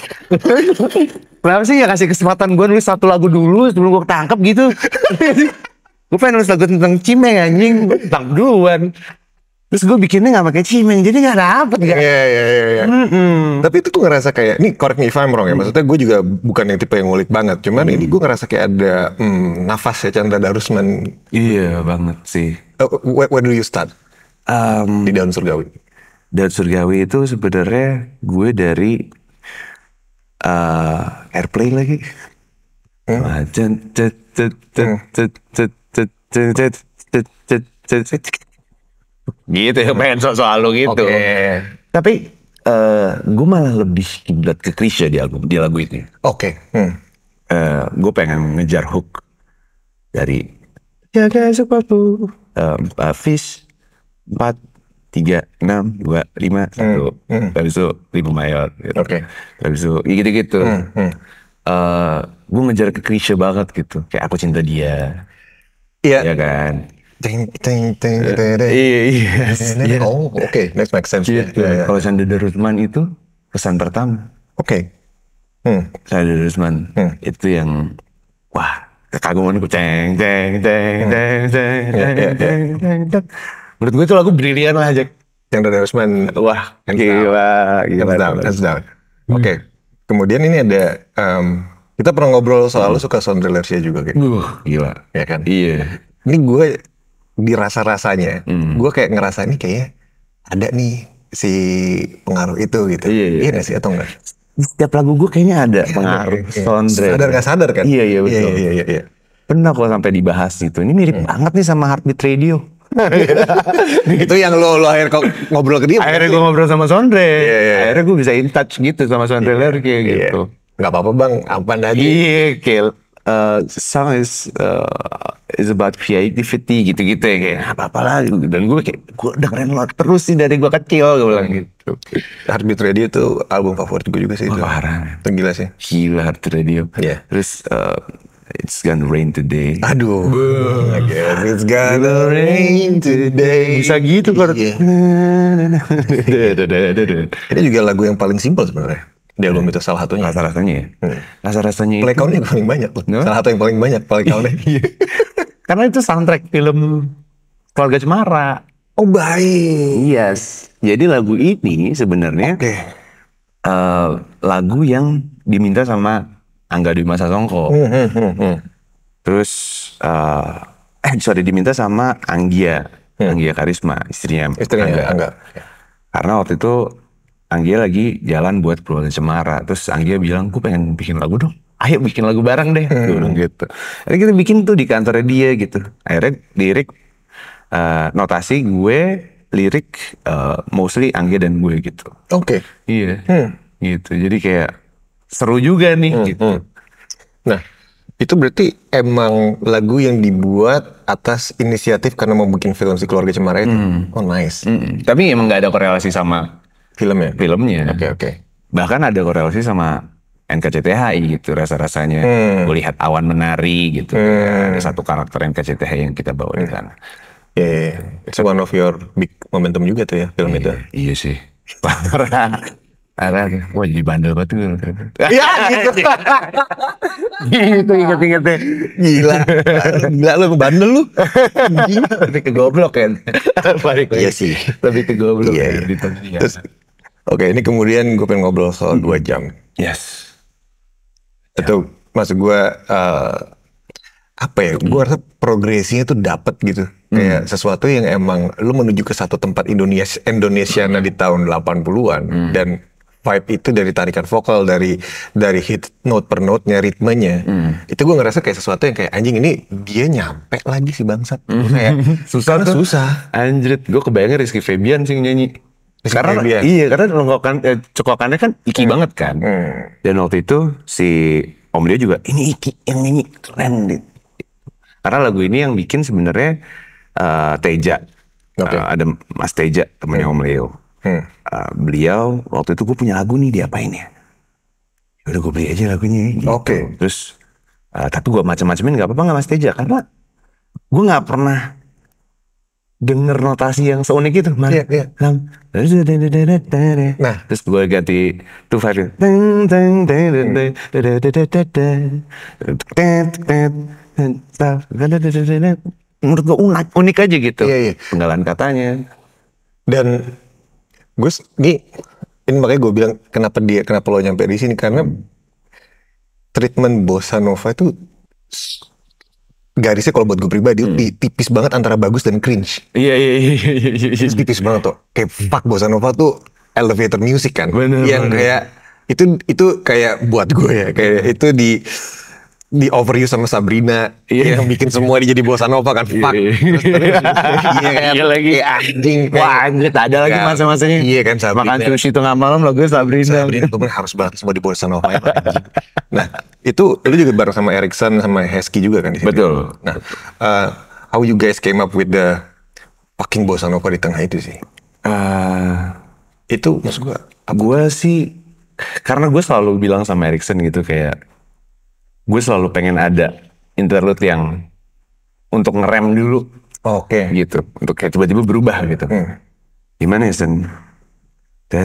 Kenapa sih nggak kasih kesempatan gue nulis satu lagu dulu sebelum gue ketangkep gitu? Gue pengen nulis lagu tentang Cimeng anjing, tentang duluan. Terus gue bikinnya gak pakai Cimeng, jadi gak dapet kan? Iya. Tapi itu gue ngerasa kayak, nih correct me if I'm wrong ya, maksudnya gue juga bukan yang tipe yang ngulik banget, cuman ini gue ngerasa kayak ada nafas ya Chandra Darusman. Iya banget sih. Where do you start? Di Daun Surgawi. Daun Surgawi itu sebenarnya gue dari Airplay lagi. Gitu ya, pengen soal lo gitu. Tapi gue malah lebih kiblat ke Krisya di lagu ini. Gue pengen ngejar hook dari jaga sepatu, Fish, 4, 3, 6, 2, 5, 1. Habis itu 5 mayor gitu. Oke. Habis itu gitu-gitu. Gue ngejar ke klise banget gitu. Kayak aku cinta dia. Iya. Ya kan? Ting, ting, ting, ting, ting. Iya. Oh, oke, that makes sense. Gitu. Ya. Kalau Sandi Darusman itu pesan pertama. Oke. Sandi Darusman itu yang wah kekagumanku ceng ceng ceng ceng ceng ceng ceng ceng. Menurut gue itu lagu brilian lah Jack. Yang dari Usman. Wah Hands gila Hands down, hands down. Oke. Kemudian ini ada kita pernah ngobrol soal lu suka Sondre Lersia juga kayak. Gila. Ya kan? Iya. Ini gue dirasa-rasanya, gue kayak ngerasa ini kayaknya ada nih si pengaruh itu gitu. Iya. Iya nggak sih atau enggak? Setiap lagu gue kayaknya ada pengaruh Sondre. Sadar nggak sadar kan? Iya betul. Iya. Pernah kok sampai dibahas gitu. Ini mirip banget nih sama Heartbeat Radio. Itu yang lo akhirnya ngobrol ke dia. Akhirnya gue ngobrol sama Sondre. Iya. Akhirnya gue bisa in touch gitu sama Sondre Lerche gitu. Nggak apa-apa bang, apaan aja. Iya, kayak song is about creativity gitu-gitu ya kayak apa-apa lah. Dan gue kayak gue dengerin lo terus sih dari gue kecil gue bilang gitu. Heartbeat Radio itu album favorit gue juga sih. Oh, itu. parah. Itu gila sih. Gila Heartbeat Radio. Iya. Terus It's Gonna Rain Today. Aduh. It's gonna rain today. Bisa gitu kan. Iya. Ini juga lagu yang paling simpel sebenarnya. Di album itu salah satunya. Rasa-rasanya ya. Rasa-rasanya Play itu. count-nya paling banyak loh. No? Salah satu yang paling banyak play count-nya. Karena itu soundtrack film Keluarga Cemara. Oh baik. Yes. Jadi lagu ini sebenarnya Oke. lagu yang diminta sama Angga Dwi Masa Songko. Terus diminta sama Anggia Karisma, istrinya Istrinya Angga. Karena waktu itu Anggia lagi jalan buat Keluarga Cemara. Terus Anggia bilang, gue pengen bikin lagu dong. Ayo bikin lagu bareng deh. Gitu. Akhirnya kita bikin tuh di kantornya dia gitu. Akhirnya lirik, notasi gue, lirik mostly Anggia dan gue gitu. Oke. Iya. Gitu. Jadi kayak seru juga nih gitu. Nah, itu berarti emang lagu yang dibuat atas inisiatif karena mau bikin film si Keluarga Cemara itu. Oh nice. Tapi emang gak ada korelasi sama Filmnya. Oke. Bahkan ada korelasi sama NKCTHI gitu rasa-rasanya. Gue lihat awan menari gitu. Ada satu karakter NKCTHI yang kita bawa di sana. Yeah. It's one of your big momentum juga tuh ya film itu. Iya sih. Parah. Wah jadi bandel banget tuh. Ya gitu. Gitu inget-ingetnya. Gila lu bandel lu. Gila. Lebih ke goblok kan. Iya sih. Lebih ke goblok Iya. ya. Terus, oke, ini kemudian gue pengen ngobrol soal 2 jam. Yes. Itu maksud gue apa ya? Gue rasa progresinya tuh dapet gitu. Kayak sesuatu yang emang lu menuju ke satu tempat Indonesia di tahun 80-an dan vibe itu dari tarikan vokal, dari hit note per note-nya, ritmenya. Itu gue ngerasa kayak sesuatu yang kayak anjing ini dia nyampe lagi si bangsat. Kayak Susah tuh. susah. Anjrit, gue kebayangnya Rizky Febian sih nyanyi. Karena Febian. iya, karena cekokannya kan Iki banget kan. Dan waktu itu si Om Leo juga ini Iki yang nyanyi keren gitu. Karena lagu ini yang bikin sebenarnya Teja. Ada Mas Teja temannya Om Leo. Beliau waktu itu gue punya lagu nih diapain ya? Udah gue beli aja lagunya. Gitu. Oke. Terus tapi gue macam-macamin nggak apa-apa nggak Mas Teja karena gue nggak pernah denger notasi yang seunik itu. Iya. Nah, terus gue ganti 2/5. Menurut gue unik aja gitu. Iya. Penggalan katanya. Dan gue ini makanya gue bilang kenapa lo nyampe di sini karena treatment bossa nova itu garisnya kalau buat gue pribadi tipis banget antara bagus dan cringe. Iya. Tipis banget tuh. Kayak fuck bossa nova tuh elevator music kan. Bener. Kayak itu kayak buat gue ya kayak itu di overuse sama Sabrina yang bikin semua dia jadi bossa nova kan fuck. Iya kan. Iya lagi. Anjing. Wah anjir ada lagi masa-masanya. Iya kan Sabrina. Makan sushi tengah malam lagu Sabrina. Itu harus banget semua di bossa nova. Nah itu lu juga bareng sama Erickson sama Hesky juga kan di sini. Betul. Nah how you guys came up with the fucking bossa nova di tengah itu sih. Eh, Itu maksud gue gue sih karena gue selalu bilang sama Erikson gitu kayak gue selalu pengen ada interlude yang untuk ngerem dulu oke. gitu, untuk kayak tiba-tiba berubah gitu. Gimana ya Sen? Ya,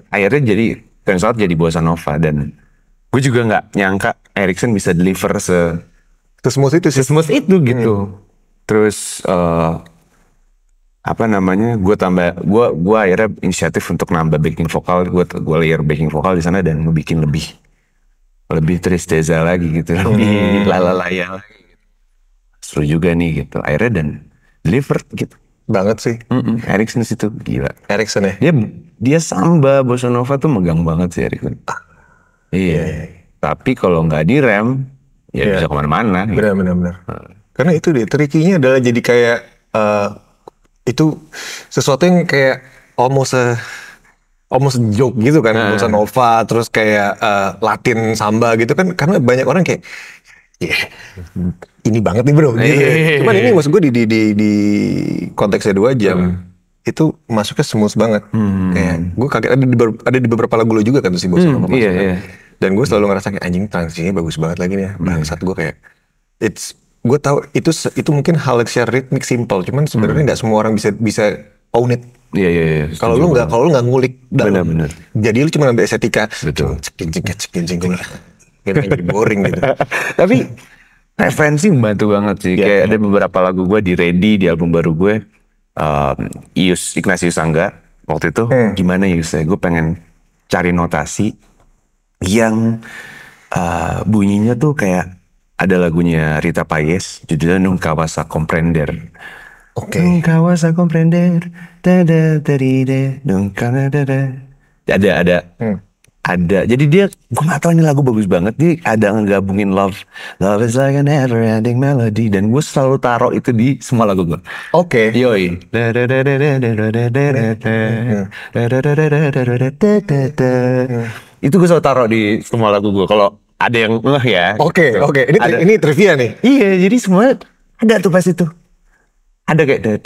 akhirnya jadi Turns Out jadi bossa nova dan gue juga nggak nyangka Erikson bisa deliver Smooth itu sih. se-smooth itu gitu. Terus apa namanya? Gue akhirnya inisiatif untuk nambah backing vokal, gue layer backing vokal di sana dan ngebikin lebih tristeza lagi gitu, lebih lalalaya lagi. Seru juga nih gitu. Akhirnya dan delivered gitu. Banget sih. Erikson situ gila. Erikson ya. Dia samba bossa nova tuh megang banget sih Erikson. Iya. Tapi kalau nggak direm, ya bisa kemana-mana. Gitu. Benar. Karena itu deh, trikinya adalah jadi kayak itu sesuatu yang kayak almost joke gitu kan, bossa nova, terus kayak Latin samba gitu kan, karena banyak orang kayak, ini banget nih bro. Gitu. Cuman ini maksud gue di konteksnya 2 jam itu masuknya smooth banget. Kayak gue kaget ada di beberapa lagu lo juga kan tuh si bossa nova masuk kan. Dan gue selalu ngerasa kayak anjing transisinya bagus banget lagi nih. Bangsat gue kayak gue tahu itu mungkin hal secara ritmik simple, cuman sebenarnya nggak semua orang bisa own it. Iya. Kalau lu nggak ngulik dalam, Benar. jadi lu cuma ambil estetika. Betul. Kayak boring gitu. Tapi referensi membantu banget sih. Kayak ada beberapa lagu gue di Ready di album baru gue, Ignatius Angga waktu itu gimana ya gue pengen cari notasi yang bunyinya tuh kayak ada lagunya Rita Payes judulnya Nunca Vas a Comprender. Oke. Nunca vas a comprender. Nunca ada. Jadi dia, gue nggak tahu ini lagu bagus banget. Dia ada ngegabungin love is like a never ending melody, dan gue selalu taruh itu di semua lagu gue. Oke. Yoi. Itu gue selalu taruh di semua lagu gue. Kalau ada yang ya. Oke. Ini trivia nih. Iya, jadi semua ada tuh pas itu. Ada kayak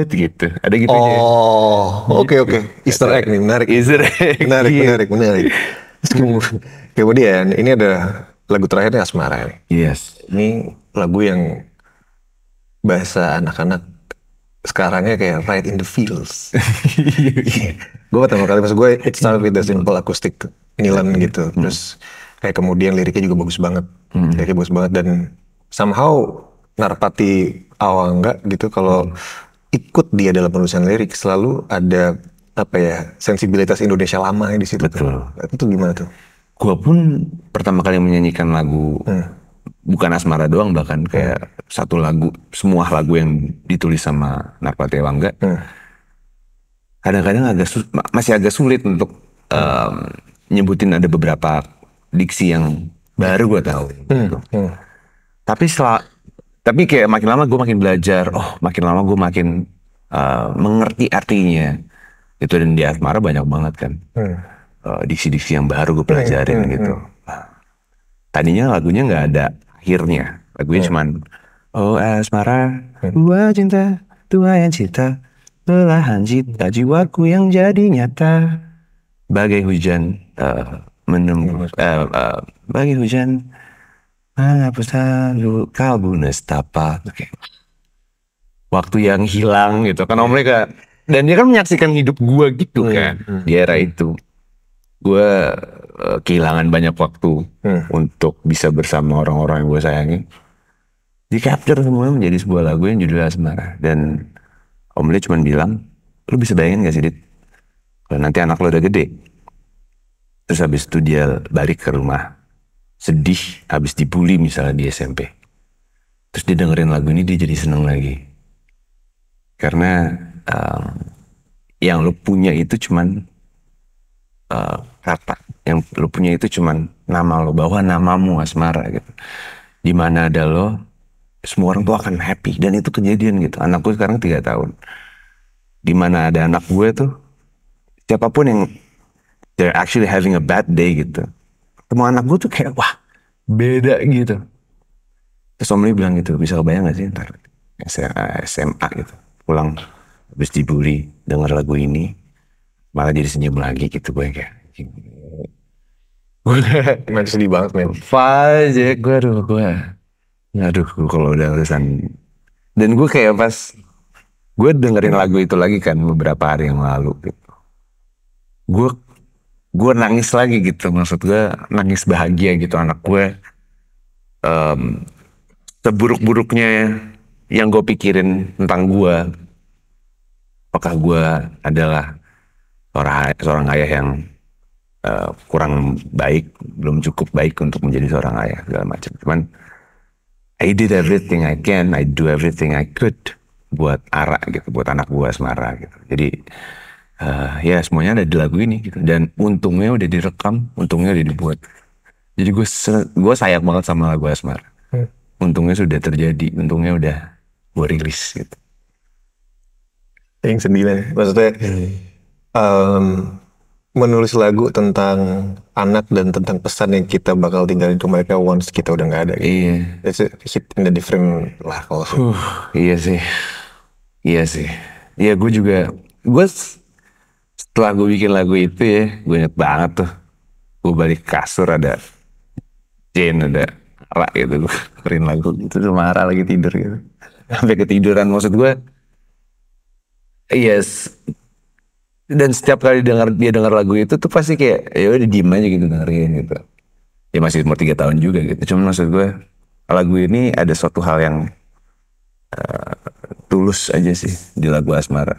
gitu. Ada gitu. Oke. Easter egg nih, menarik. Easter egg. Menarik. Kemudian ini ada lagu terakhirnya Asmara nih. Yes. Ini lagu yang bahasa anak-anak sekarangnya kayak right in the feels. Gue pertama kali, maksud gue it started with the simple acoustic nilan gitu. Terus kayak kemudian liriknya juga bagus banget. Liriknya bagus banget dan somehow Narpati Awangga gitu kalau ikut dia dalam penulisan lirik selalu ada apa ya, sensibilitas Indonesia lama di situ. Betul. Itu gimana tuh? Gua pun pertama kali menyanyikan lagu bukan Asmara doang, bahkan kayak satu lagu, semua lagu yang ditulis sama Narpati Awangga. Kadang-kadang masih agak sulit untuk nyebutin, ada beberapa diksi yang baru gue tahu. Gitu. Tapi kayak makin lama gue makin belajar, makin lama gue makin mengerti artinya. Itu, dan di Asmara banyak banget kan diksi-diksi yang baru gue pelajarin gitu. Tadinya lagunya nggak ada akhirnya, lagunya cuman Asmara, dua cinta, dua yang cinta, belahan cinta jiwaku yang jadi nyata, bagai hujan bagai hujan menghapus lalu kalbu nestapa. Waktu yang hilang gitu kan mereka, dan dia kan menyaksikan hidup gue gitu kan di era itu. Gue kehilangan banyak waktu untuk bisa bersama orang-orang yang gue sayangi. Di capture semuanya menjadi sebuah lagu yang judulnya Asmara. Dan Om Lee cuma bilang, lu bisa bayangin gak sih Dit, kalau nanti anak lo udah gede, terus habis itu dia balik ke rumah sedih, habis dibully misalnya di SMP, terus dia dengerin lagu ini, dia jadi seneng lagi. Karena yang lo punya itu cuman kata, yang lo punya itu cuman nama lo, bahwa namamu Asmara gitu. Dimana ada lo, semua orang tuh akan happy. Dan itu kejadian gitu. Anakku sekarang 3 tahun. Dimana ada anak gue tuh, siapapun yang they're actually having a bad day gitu, semua anak gue tuh kayak wah beda gitu. Terus Om Lee bilang gitu, bisa kebayang gak sih ntar SMA gitu, pulang habis dibully, denger lagu ini, malah jadi senyum lagi gitu. Gue kayak, Gimana, sedih banget men. aja gue kalau udah urusan. Dan gue kayak pas gue dengerin lagu itu lagi kan beberapa hari yang lalu gitu, gue gue nangis lagi gitu, maksud gue nangis bahagia gitu. Anak gue seburuk-buruknya yang gue pikirin tentang gue, apakah gue adalah seorang ayah yang kurang baik, belum cukup baik untuk menjadi seorang ayah segala macam. Cuman I did everything I can, I do everything I could buat Ara gitu, buat anak gue Asmara gitu. Jadi ya semuanya ada di lagu ini gitu. Dan untungnya udah direkam, untungnya udah dibuat. Jadi gue sayang banget sama lagu Asmara. Untungnya sudah terjadi, untungnya udah gue rilis gitu. Yang sedih lah. Maksudnya menulis lagu tentang anak dan tentang pesan yang kita bakal tinggalin ke mereka once kita udah nggak ada. Gitu. Iya. It's a hit in the different lah kalau. Iya sih. Iya sih. Iya gue juga. Setelah gue bikin lagu itu ya, gue inget banget tuh. Gue balik kasur ada Jane, ada Ra gitu. Gue dengerin lagu itu sama Ra lagi tidur gitu. Sampai ketiduran, maksud gue. Yes. Dan setiap kali dia dengar lagu itu tuh pasti kayak ya udah diem aja gitu dengerin gitu. Ya masih umur 3 tahun juga gitu. Cuman maksud gue lagu ini ada suatu hal yang tulus aja sih di lagu Asmara.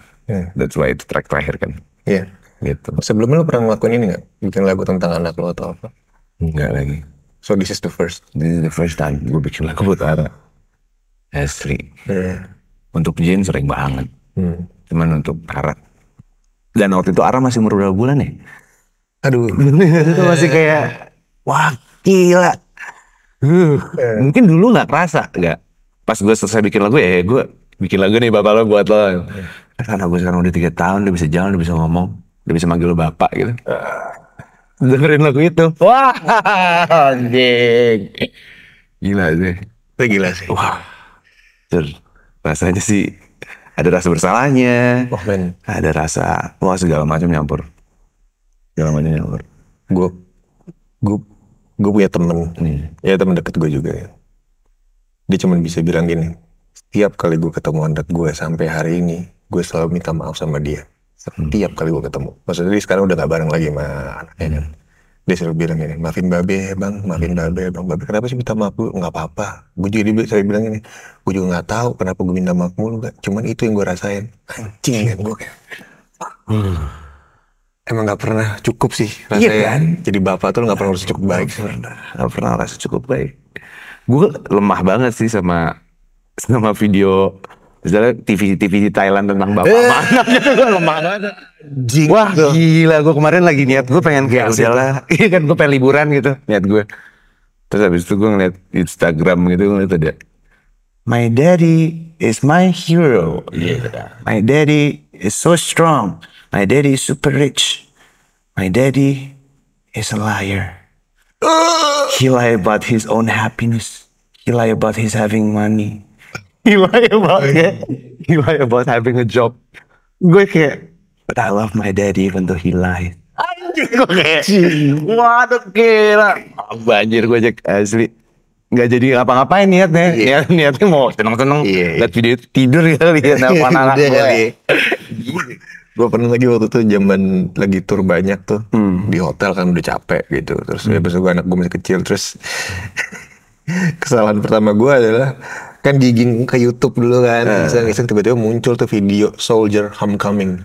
That's why itu track terakhir kan. Iya. Gitu. Sebelumnya lo pernah ngelakuin ini nggak? Bikin lagu tentang anak lo atau apa? Enggak lagi. So this is the first. This is the first time gue bikin lagu buat Ara. Asli. Untuk Jane sering banget. Cuman untuk Ara. Dan waktu itu Ara masih umur berapa bulan ya? Aduh. Itu masih kayak, wah gila. Mungkin dulu gak kerasa. Gak. Pas gue selesai bikin lagu, gue bikin lagu nih bapak lo buat lo. Karena gue sekarang udah 3 tahun, udah bisa jalan, udah bisa ngomong. Udah bisa manggil lo bapak gitu. Dengerin lagu itu. Wah anjing. Gila sih. Itu gila sih. Wah. Terus rasanya sih ada rasa bersalahnya. Oh men. Ada rasa, wah segala macam nyampur. Segala macam nyampur. Gue punya temen. Ya temen deket gue juga ya. Dia cuma bisa bilang gini. Setiap kali gue ketemu anak gue sampai hari ini, gue selalu minta maaf sama dia. Setiap kali gue ketemu. Maksudnya dia sekarang udah gak bareng lagi sama anaknya kan. Dia selalu bilang gini, maafin babe bang, maafin babe bang. Babe kenapa sih minta maaf dulu? Gak apa-apa. Gue juga selalu bilang gini, gue juga gak tahu kenapa gue minta maaf mulu gak. Cuman itu yang gue rasain. Anjing kan gue kayak. Emang gak pernah cukup sih rasanya. Iya kan? Jadi bapak tuh gak pernah harus cukup baik. Gak pernah rasa cukup baik. Gue lemah banget sih sama video. Misalnya TV di Thailand tentang bapak sama anak gitu, gue lemah banget. Wah gila, gue kemarin lagi niat gue pengen kayak udahlah, iya kan gue pengen liburan gitu niat gue. Terus habis itu gue ngeliat Instagram gitu, ngeliat ada My daddy is my hero. My daddy is so strong. My daddy is super rich. My daddy is a liar. He lie about his own happiness. He lie about his having money. He lie about having a job. Gue kayak, but I love my daddy even though he lies. Anjir gue kayak, waduh gila. Banjir gue cek asli. Gak jadi ngapa-ngapain niatnya. Niatnya mau seneng-seneng. Lihat video tidur kali ya. Nelfon anak gue. Gue pernah lagi waktu itu zaman lagi tur banyak tuh. Di hotel kan udah capek gitu. Terus pas gue anak gue masih kecil. Terus kesalahan pertama gue adalah kan digging ke YouTube dulu kan, iseng-iseng tiba-tiba muncul tuh video Soldier Homecoming.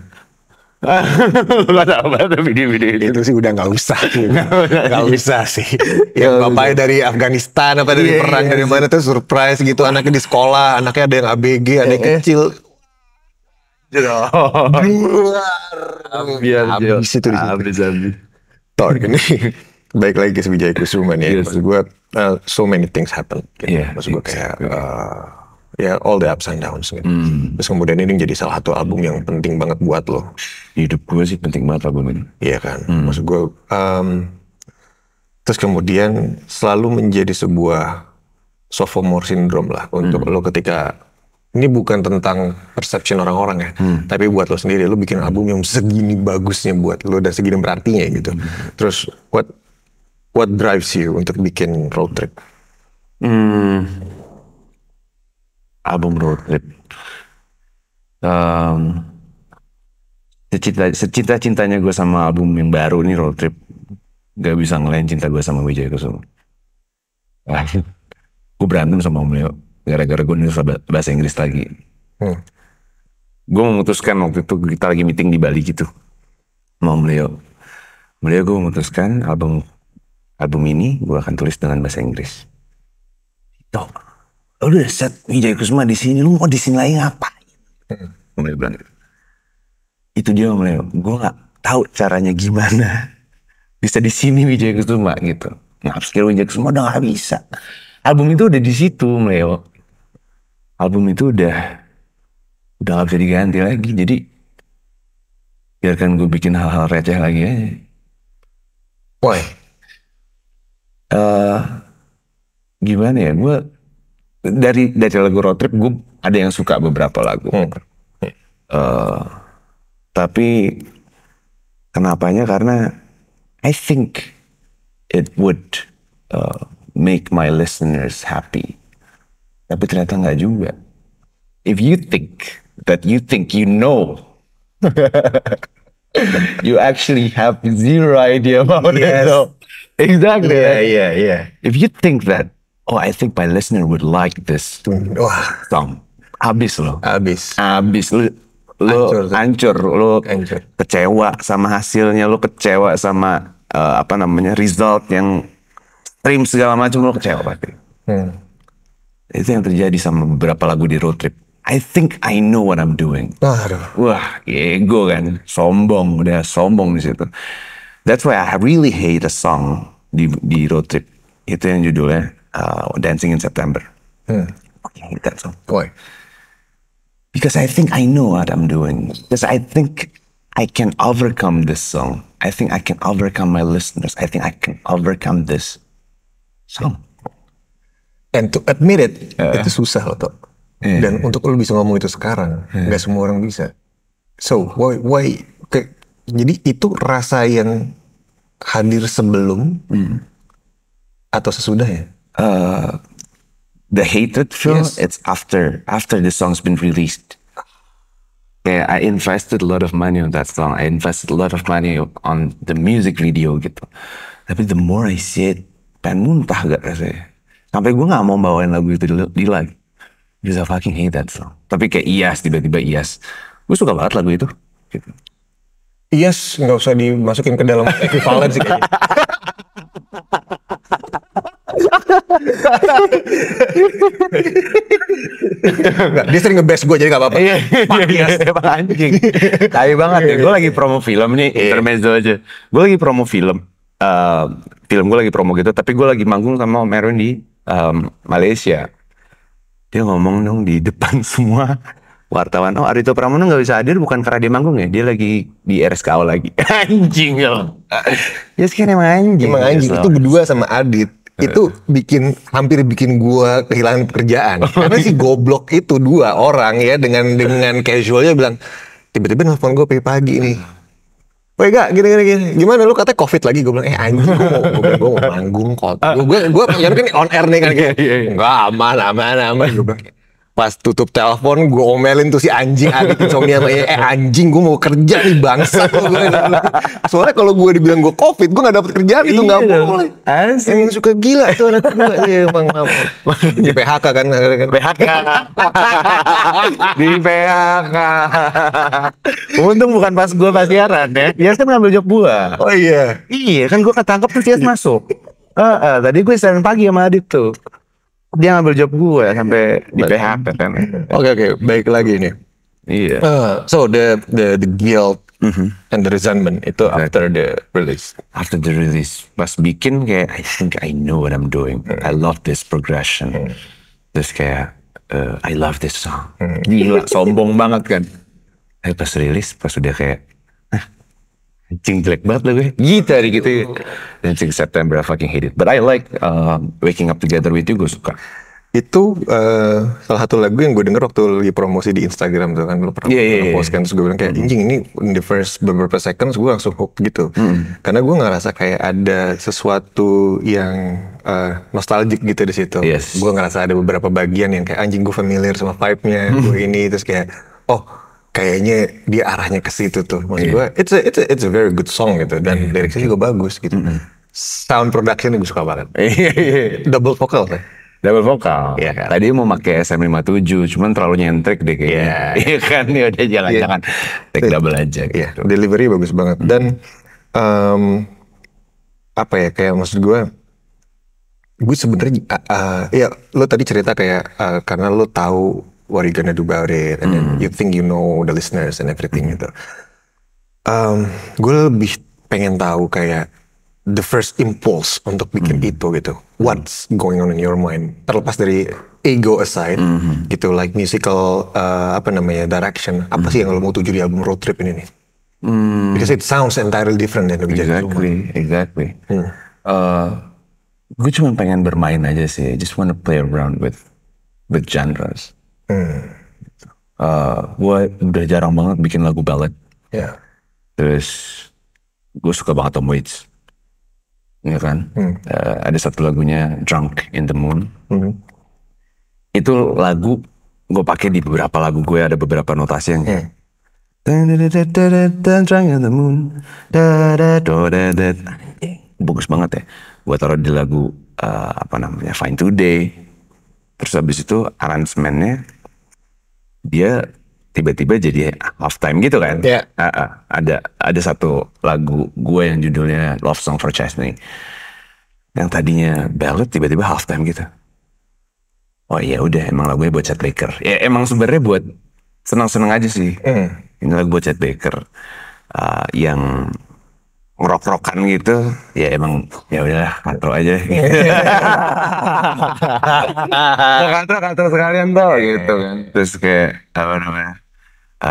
Gak tau banget video-video itu sih udah nggak usah, nggak usah sih. Yang bapaknya dari Afghanistan apa dari perang dari mana tuh surprise gitu, anaknya di sekolah, anaknya ada yang ABG, ada yang kecil. Habis itu habis. Thor ini. Baik lagi ke Wijaya Kusuma nih. Maksud gue so many things happen. Maksud gue kayak ya all the ups and downs gitu. Terus kemudian ini jadi salah satu album yang penting banget buat lo. Hidup gue sih penting banget album ini. Iya kan. Maksud gue terus kemudian selalu menjadi sebuah sophomore syndrome lah untuk lo ketika ini bukan tentang perception orang-orang ya, tapi buat lo sendiri, lo bikin album yang segini bagusnya buat lo dan segini berartinya gitu. Terus what drives you untuk bikin road trip? Album road trip. Secinta-cintanya gue sama album yang baru nih road trip, gak bisa ngelain cinta gue sama Wijaya Kusuma. Gue berantem sama Om Leo gara-gara gue nulis bahasa Inggris lagi. Gue memutuskan waktu itu kita lagi meeting di Bali gitu sama Om Leo. Gue memutuskan album ini gue akan tulis dengan bahasa Inggris. Tuh, lu udah set Wijaya Kusuma di sini, lu mau di sini lagi ngapain? Om Leo bilang gitu. Itu dia Om Leo, gue nggak tahu caranya gimana bisa di sini Wijaya Kusuma gitu. Upscale Wijaya Kusuma udah nggak bisa. Album itu udah di situ Om Leo. Album itu udah gak bisa diganti lagi. Jadi biarkan gue bikin hal-hal receh lagi aja. Why? Gimana ya, gue dari lagu road trip gue ada yang suka beberapa lagu. Tapi kenapanya, karena I think it would make my listeners happy. Tapi ternyata nggak juga. If you think you know, you actually have zero idea about it. So, exactly. Yeah. If you think that, I think my listener would like this song, habis lo. Habis lo hancur, lo kecewa sama hasilnya, lo kecewa sama result yang stream segala macam, lo kecewa pasti. Itu yang terjadi sama beberapa lagu di road trip. I think I know what I'm doing. Wah, ego kan, udah sombong di situ. That's why I really hate a song di road trip. Itu yang judulnya Dancing in September. I hate that song. Why? Because I think I know what I'm doing. Because I think I can overcome this song. I think I can overcome my listeners. I think I can overcome this song. And to admit it, itu susah loh, Tok. Dan untuk lo bisa ngomong itu sekarang, nggak semua orang bisa. So, why? Jadi itu rasa yang hadir sebelum atau sesudah ya? The hatred feel, it's after the song's been released. Yeah, I invested a lot of money on that song. I invested a lot of money on the music video gitu. Tapi the more I see it, pengen muntah gak rasanya. Sampai gue gak mau bawain lagu itu di live. Because I fucking hate that song. Tapi kayak Iyas, tiba-tiba Iyas. Gue suka banget lagu itu. Gitu. Iyas gak usah dimasukin ke dalam ekivalen sih kayaknya. Dia sering nge-bash gue jadi gak apa-apa. Iya, emang anjing. Tai banget ya. Gue lagi promo film nih, intermezzo aja. Gue lagi promo film. Film gue lagi promo gitu, tapi gue lagi manggung sama Om Erwin di Malaysia. Dia ngomong dong di depan semua wartawan, Ardhito Pramono gak bisa hadir bukan karena dia manggung ya, dia lagi di RSKO lagi. Anjing loh. Ya sekarang emang anjing. Emang anjing, itu berdua sama Adit. Itu hampir bikin gua kehilangan pekerjaan. Karena si goblok itu dua orang ya dengan casualnya bilang, tiba-tiba nelfon gue pagi nih. Woi gak, gini. Gimana lu katanya COVID lagi? Gue bilang, anjing gue mau manggung kok. Gue yang kan on air nih kan. Enggak, aman. Gue bilang, pas tutup telepon gue omelin tuh si anjing Adit insomnia sama anjing gue mau kerja nih bangsa. Soalnya kalau gue dibilang gue COVID, gue gak dapet kerjaan itu gak boleh. Emang suka gila itu anak gue. Emang di PHK kan. Di PHK. Untung bukan pas gue pas siaran ya. Dia kan ngambil job gue. Oh iya. Iya kan gue ketangkep terus dia masuk. Tadi gue siaran pagi sama Adit tuh. Dia ngambil job gue sampai di PHK kan. Oke, baik lagi nih. Iya. So the guilt and the resentment itu after the release. After the release, pas bikin kayak I think I know what I'm doing. I love this progression. Terus kayak I love this song. Gila, sombong banget kan. Pas rilis, pas udah kayak anjing jelek banget lah gue. Gitu. Dancing September, I fucking hate it. But I like Waking Up Together With You, gue suka. Itu salah satu lagu yang gue denger waktu lagi promosi di Instagram tuh kan, lo pernah post kan, terus gue bilang kayak anjing ini in the first beberapa seconds gue langsung hook gitu, karena gue ngerasa kayak ada sesuatu yang nostalgic gitu di situ. Gue ngerasa ada beberapa bagian yang kayak anjing gue familiar sama vibe-nya gue ini, terus kayak oh kayaknya dia arahnya ke situ tuh. Maksud gue it's a very good song gitu, dan liriknya juga bagus gitu. Sound production gue suka banget. Double vocal kan? Double vokal. Iya kan? Tadi mau pakai SM57, cuman terlalu nyentrik deh kayaknya. Iya kan, ya udah jangan take double aja gitu. Delivery bagus banget. Dan apa ya, kayak maksud gue sebenarnya ya lo tadi cerita kayak karena lo tahu what you gonna do about it, and then you think you know the listeners and everything gitu. Gue lebih pengen tahu kayak the first impulse untuk bikin itu gitu. What's going on in your mind? Terlepas dari ego aside, gitu, like musical direction. Apa sih yang lo mau tuju di album Road Trip ini nih? Because it sounds entirely different than Exactly. Gue cuma pengen bermain aja sih. I just wanna play around with genres. Gue udah jarang banget bikin lagu ballad. Terus gue suka banget Tom Waits. Ya kan, ada satu lagunya Drunk in the Moon. Itu lagu gue pakai di beberapa lagu gue, ada beberapa notasi yang Drunk in the Moon, bagus banget ya. Gue taruh di lagu Fine Today. Terus habis itu aransemennya dia tiba-tiba jadi halftime gitu kan. Ada satu lagu gue yang judulnya Love Song for Chesney, yang tadinya ballad tiba-tiba halftime gitu. Oh iya udah, emang lagunya buat Chet Baker. Ya emang sebenarnya buat senang-senang aja sih. Ini lagu buat Chet Baker yang ngerok-rokan gitu. Ya emang ya udah katro aja. Katro sekalian tuh gitu kan. Terus kayak apa namanya?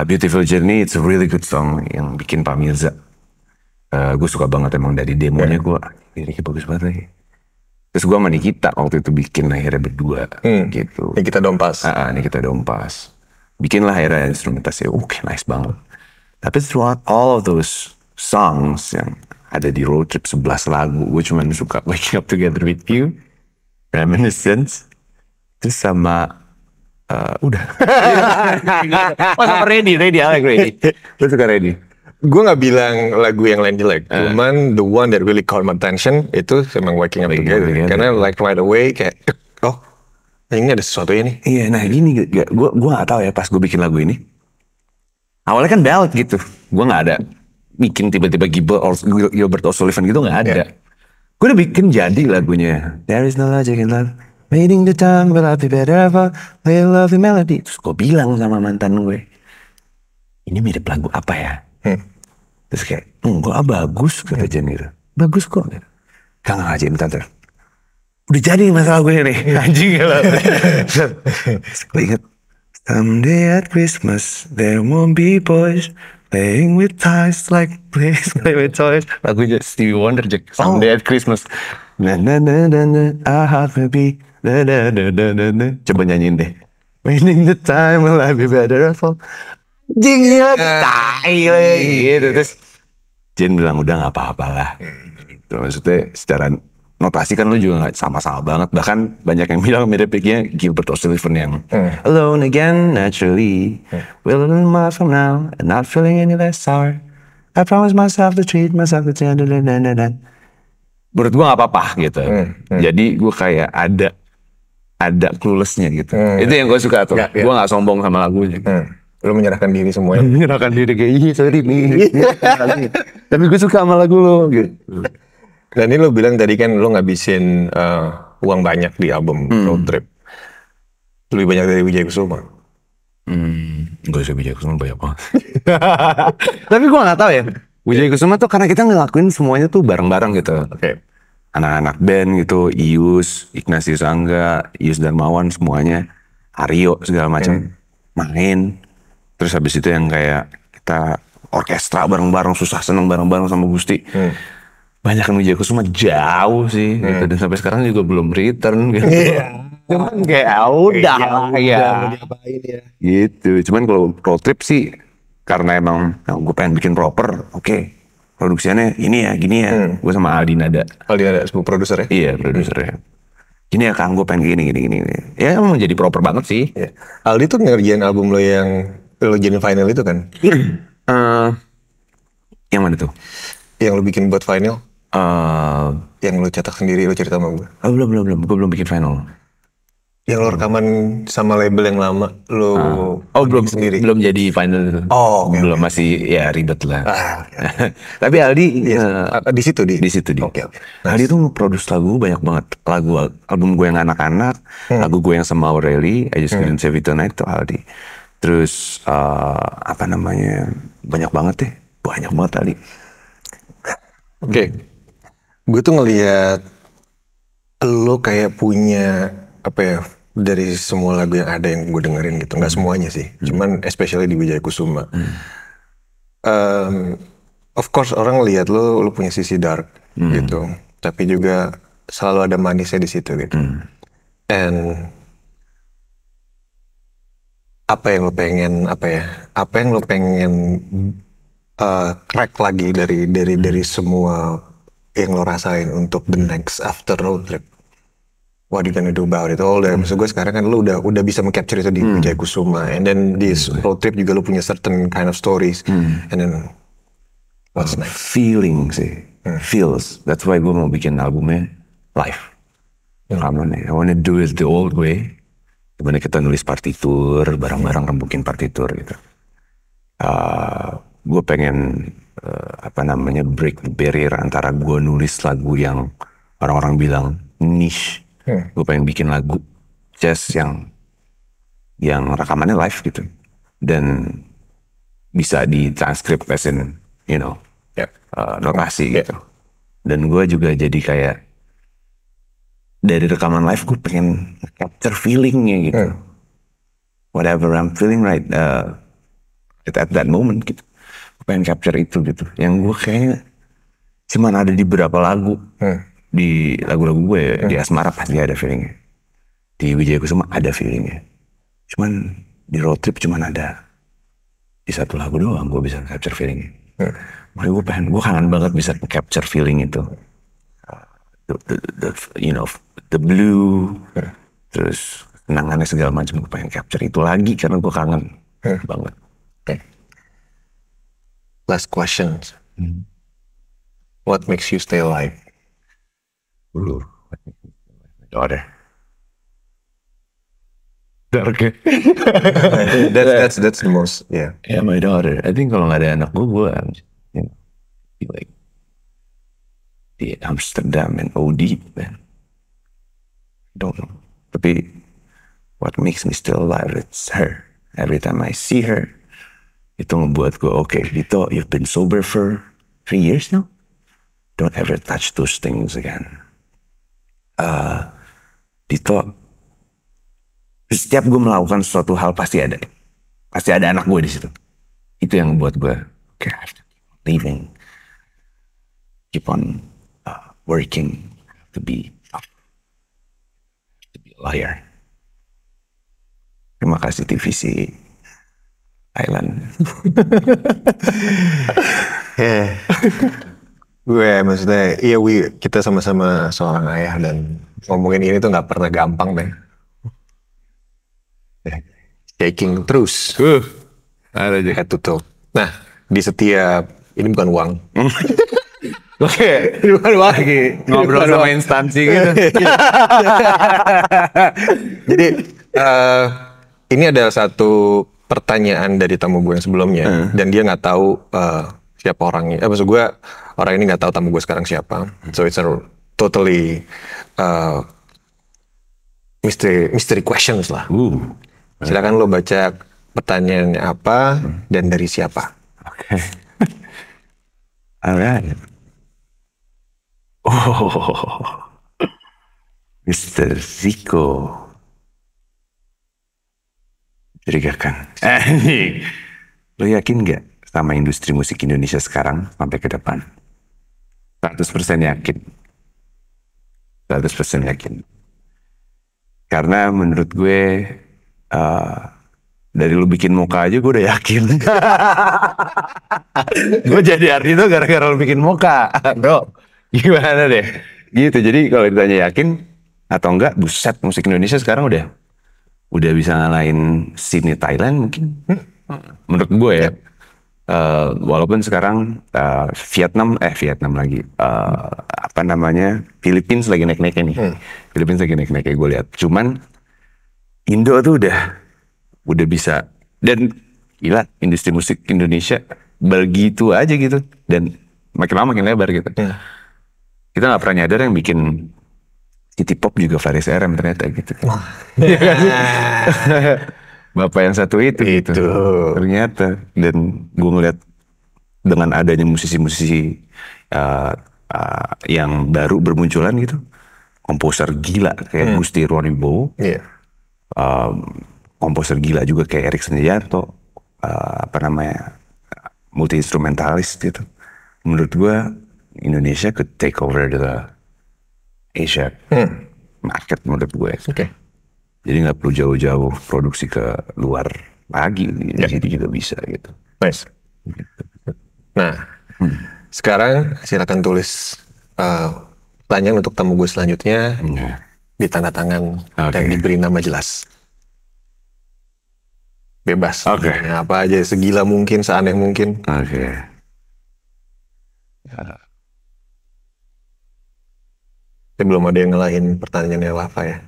Beautiful Journey, it's a really good song yang bikin Pak Mirza. Gue suka banget emang dari demonya gue, liriknya bagus banget lagi. Terus gue sama Nikita waktu itu bikin akhirnya berdua gitu. Nikita Dompas. Nikita Dompas. Bikin lah akhirnya instrumentasi, nice banget. Tapi throughout all of those songs yang ada di Road Trip 11 lagu, gue cuma suka Waking Up Together With You, Reminiscence, terus sama udah. Sama Ready, I like Ready. Lu suka Ready? Gue gak bilang lagu yang lain jelek, cuman the one that really caught my attention itu emang Waking Up Together. Karena like right away kayak, oh ini ada sesuatu ini. Iya, nah gini, gue gak tahu ya pas gue bikin lagu ini. Awalnya kan ballad gitu, gue gak ada bikin tiba-tiba Gilbert O'Sullivan gitu, gak ada. Gue udah bikin jadi lagunya. There is no logic in love. Waiting the time will I be better ever. Play a lovely melody. Terus gue bilang sama mantan gue, ini mirip lagu apa ya? Terus kayak, enggak bagus kata Jen gitu. Bagus kok. Gak Jen, bentar. Udah jadi masalah gue nih. Anjing lah. Terus gue inget, someday at Christmas there won't be boys playing with toys like play with toys. Lagunya Stevie Wonder, Jack. Someday at Christmas. Na na na na na, I have to be. Coba nyanyiin deh. Waiting the time will I be better off. Jingnya tai gitu. Terus Jen bilang udah gak apa-apa lah. Gitu. Maksudnya secara notasi kan lu juga gak sama-sama banget. Bahkan banyak yang bilang mirip-miripnya Gilbert O'Sullivan yang Alone again naturally. Will a little while from now and not feeling any less sour. I promise myself to treat myself to tender. Menurut gue gak apa-apa gitu. Jadi gue kayak ada clueless-nya gitu. Itu yang gue suka tuh. Gue gak sombong sama lagunya. Lu menyerahkan diri semuanya. Menyerahkan diri kayak sorry nih. Tapi gue suka sama lagu lo gitu. Dan ini lu bilang tadi kan lu ngabisin uang banyak di album Road Trip. Lebih banyak dari Wijaya Kusuma. Gak usah Wijaya Kusuma banyak banget. Tapi gue gak tahu ya. Wijaya Kusuma tuh karena kita ngelakuin semuanya tuh bareng-bareng gitu. Anak-anak band gitu, Ius, Ignatius Angga, Ius Darmawan semuanya, Aryo segala macam main. Terus habis itu yang kayak kita orkestra bareng-bareng, susah seneng bareng-bareng sama Gusti. Banyak yang Wijaya Kusuma jauh sih gitu. Dan sampai sekarang juga belum return gitu. Cuman kayak udah lah ya. Mau diapain ya? Gitu. Cuman kalau road trip sih karena emang gue pengen bikin proper, oke. Produksinya ini ya, gini ya. Gue sama Aldi Nada. Aldi ada sebuah produser ya? Iya, produsernya. Gini ya Kang, gue pengen gini. Ya emang jadi proper banget sih. Iya. Aldi tuh ngerjain album lo yang lo jadiin vinyl itu kan? Eh, yang mana tuh? Yang lo bikin buat vinyl? Eh, Yang lo cetak sendiri, lo cerita sama gue. belum. Gue belum bikin final. Yang lo rekaman sama label yang lama, lo Belum sendiri? belum jadi final itu. Oh, oke, Belum, masih ya ribet lah. oke. Tapi Aldi Di situ di situ dia. Oke. Aldi tuh produce lagu banyak banget. Album gue yang anak-anak, lagu gue yang sama Aureli, I Just Couldn't Save It Tonight tuh Aldi. Terus apa namanya? Banyak banget deh. Banyak banget Aldi. Oke. Gue tuh ngelihat lo kayak punya apa ya, dari semua lagu yang ada yang gue dengerin gitu, nggak semuanya sih, cuman especially di Wijaya Kusuma. Of course orang lihat lo punya sisi dark gitu, tapi juga selalu ada manisnya di situ gitu. And apa yang lo pengen crack lagi dari semua yang lo rasain untuk the next after road trip? What you gonna do about it all? Dan maksud gue sekarang kan lo udah bisa meng-capture itu di Wijaya Kusuma, and then di road trip juga lo punya certain kind of stories, and then what's next? Feeling sih. Feels. That's why gue mau bikin albumnya live. Rekamannya. I wanna do it the old way. Gimana kita nulis partitur, bareng-bareng rembukin partitur gitu. Gue pengen break the barrier antara gue nulis lagu yang orang-orang bilang niche. Gue pengen bikin lagu jazz yang rekamannya live gitu, dan bisa ditranskrip as in, notasi gitu. Dan gue juga jadi kayak dari rekaman live gue pengen capture feelingnya gitu. Whatever I'm feeling right at that moment gitu. Gue pengen capture itu gitu. Yang gue kayaknya cuman ada di beberapa lagu. Di lagu-lagu gue di Asmara pasti ada feelingnya. Di Wijaya Kusuma ada feelingnya. Cuman di road trip cuman ada di satu lagu doang gue bisa capture feelingnya. Makanya gue kangen banget bisa capture feeling itu. The blue, terus kenangannya segala macam, gue pengen capture itu lagi karena gue kangen banget. Okay. Last question. What makes you stay alive? My daughter. Dark. That's the most, yeah. Yeah, my daughter. I think kalau nggak ada anak gue be like di Amsterdam and OD, man. Don't know. Tapi what makes me still alive, it's her. Every time I see her, itu ngebuat gue, okay, Dito, you've been sober for 3 years now. Don't ever touch those things again. Dito, setiap gue melakukan suatu hal pasti ada anak gue di situ. Itu yang buat gue, okay, I have to keep on living, keep on working, to be a liar. Terima kasih TVC Island. Gue maksudnya, iya kita sama-sama seorang ayah dan ngomongin ini tuh nggak pernah gampang deh. Shaking terus. Ada aja. Head to toe. Nah, di setiap, ini bukan uang. Oke, lagi ngobrol sama instansi gitu. Jadi ini adalah satu pertanyaan dari tamu gue yang sebelumnya, dan dia nggak tahu siapa orangnya. Maksud gue orang ini nggak tahu tamu gue sekarang siapa. So it's a totally mystery questions lah. Silakan lo baca pertanyaannya apa dan dari siapa. Oke. Alright. Oh, Mr. Zico. Curigakan. Lo yakin nggak sama industri musik Indonesia sekarang sampai ke depan? 100% yakin. 100% yakin. Karena menurut gue eh, dari lu bikin muka aja gue udah yakin. Gue jadi artis tuh gara-gara lu bikin muka, bro. Gimana deh? Gitu. Jadi kalau ditanya yakin atau enggak, buset, musik Indonesia sekarang udah bisa ngalahin scene Thailand mungkin. Menurut gue ya. Walaupun sekarang Vietnam lagi apa namanya, Philippines lagi naik-naiknya nih. Philippines lagi naik-naiknya gue lihat. Cuman Indo tuh udah bisa, dan gila industri musik Indonesia begitu aja gitu, dan makin lama makin lebar gitu. Kita nggak pernah nyadar yang bikin city pop juga Faris RM ternyata gitu. Iya kan sih? Bapak yang satu itu gitu. Ternyata, dan gue ngeliat dengan adanya musisi-musisi yang baru bermunculan gitu, komposer gila kayak Gusti Ronibo, komposer gila juga kayak Erik Senjanto, apa namanya, multi instrumentalis gitu. Menurut gua Indonesia could take over the Asia market menurut gue. Jadi nggak perlu jauh-jauh produksi ke luar lagi, di situ juga bisa gitu. Nice. Nah, sekarang silakan tulis pertanyaan untuk tamu gue selanjutnya di tanda tangan dan diberi nama jelas. Bebas. Apa aja, segila mungkin, seaneh mungkin. Tapi belum ada yang ngelahin pertanyaannya Wafa ya.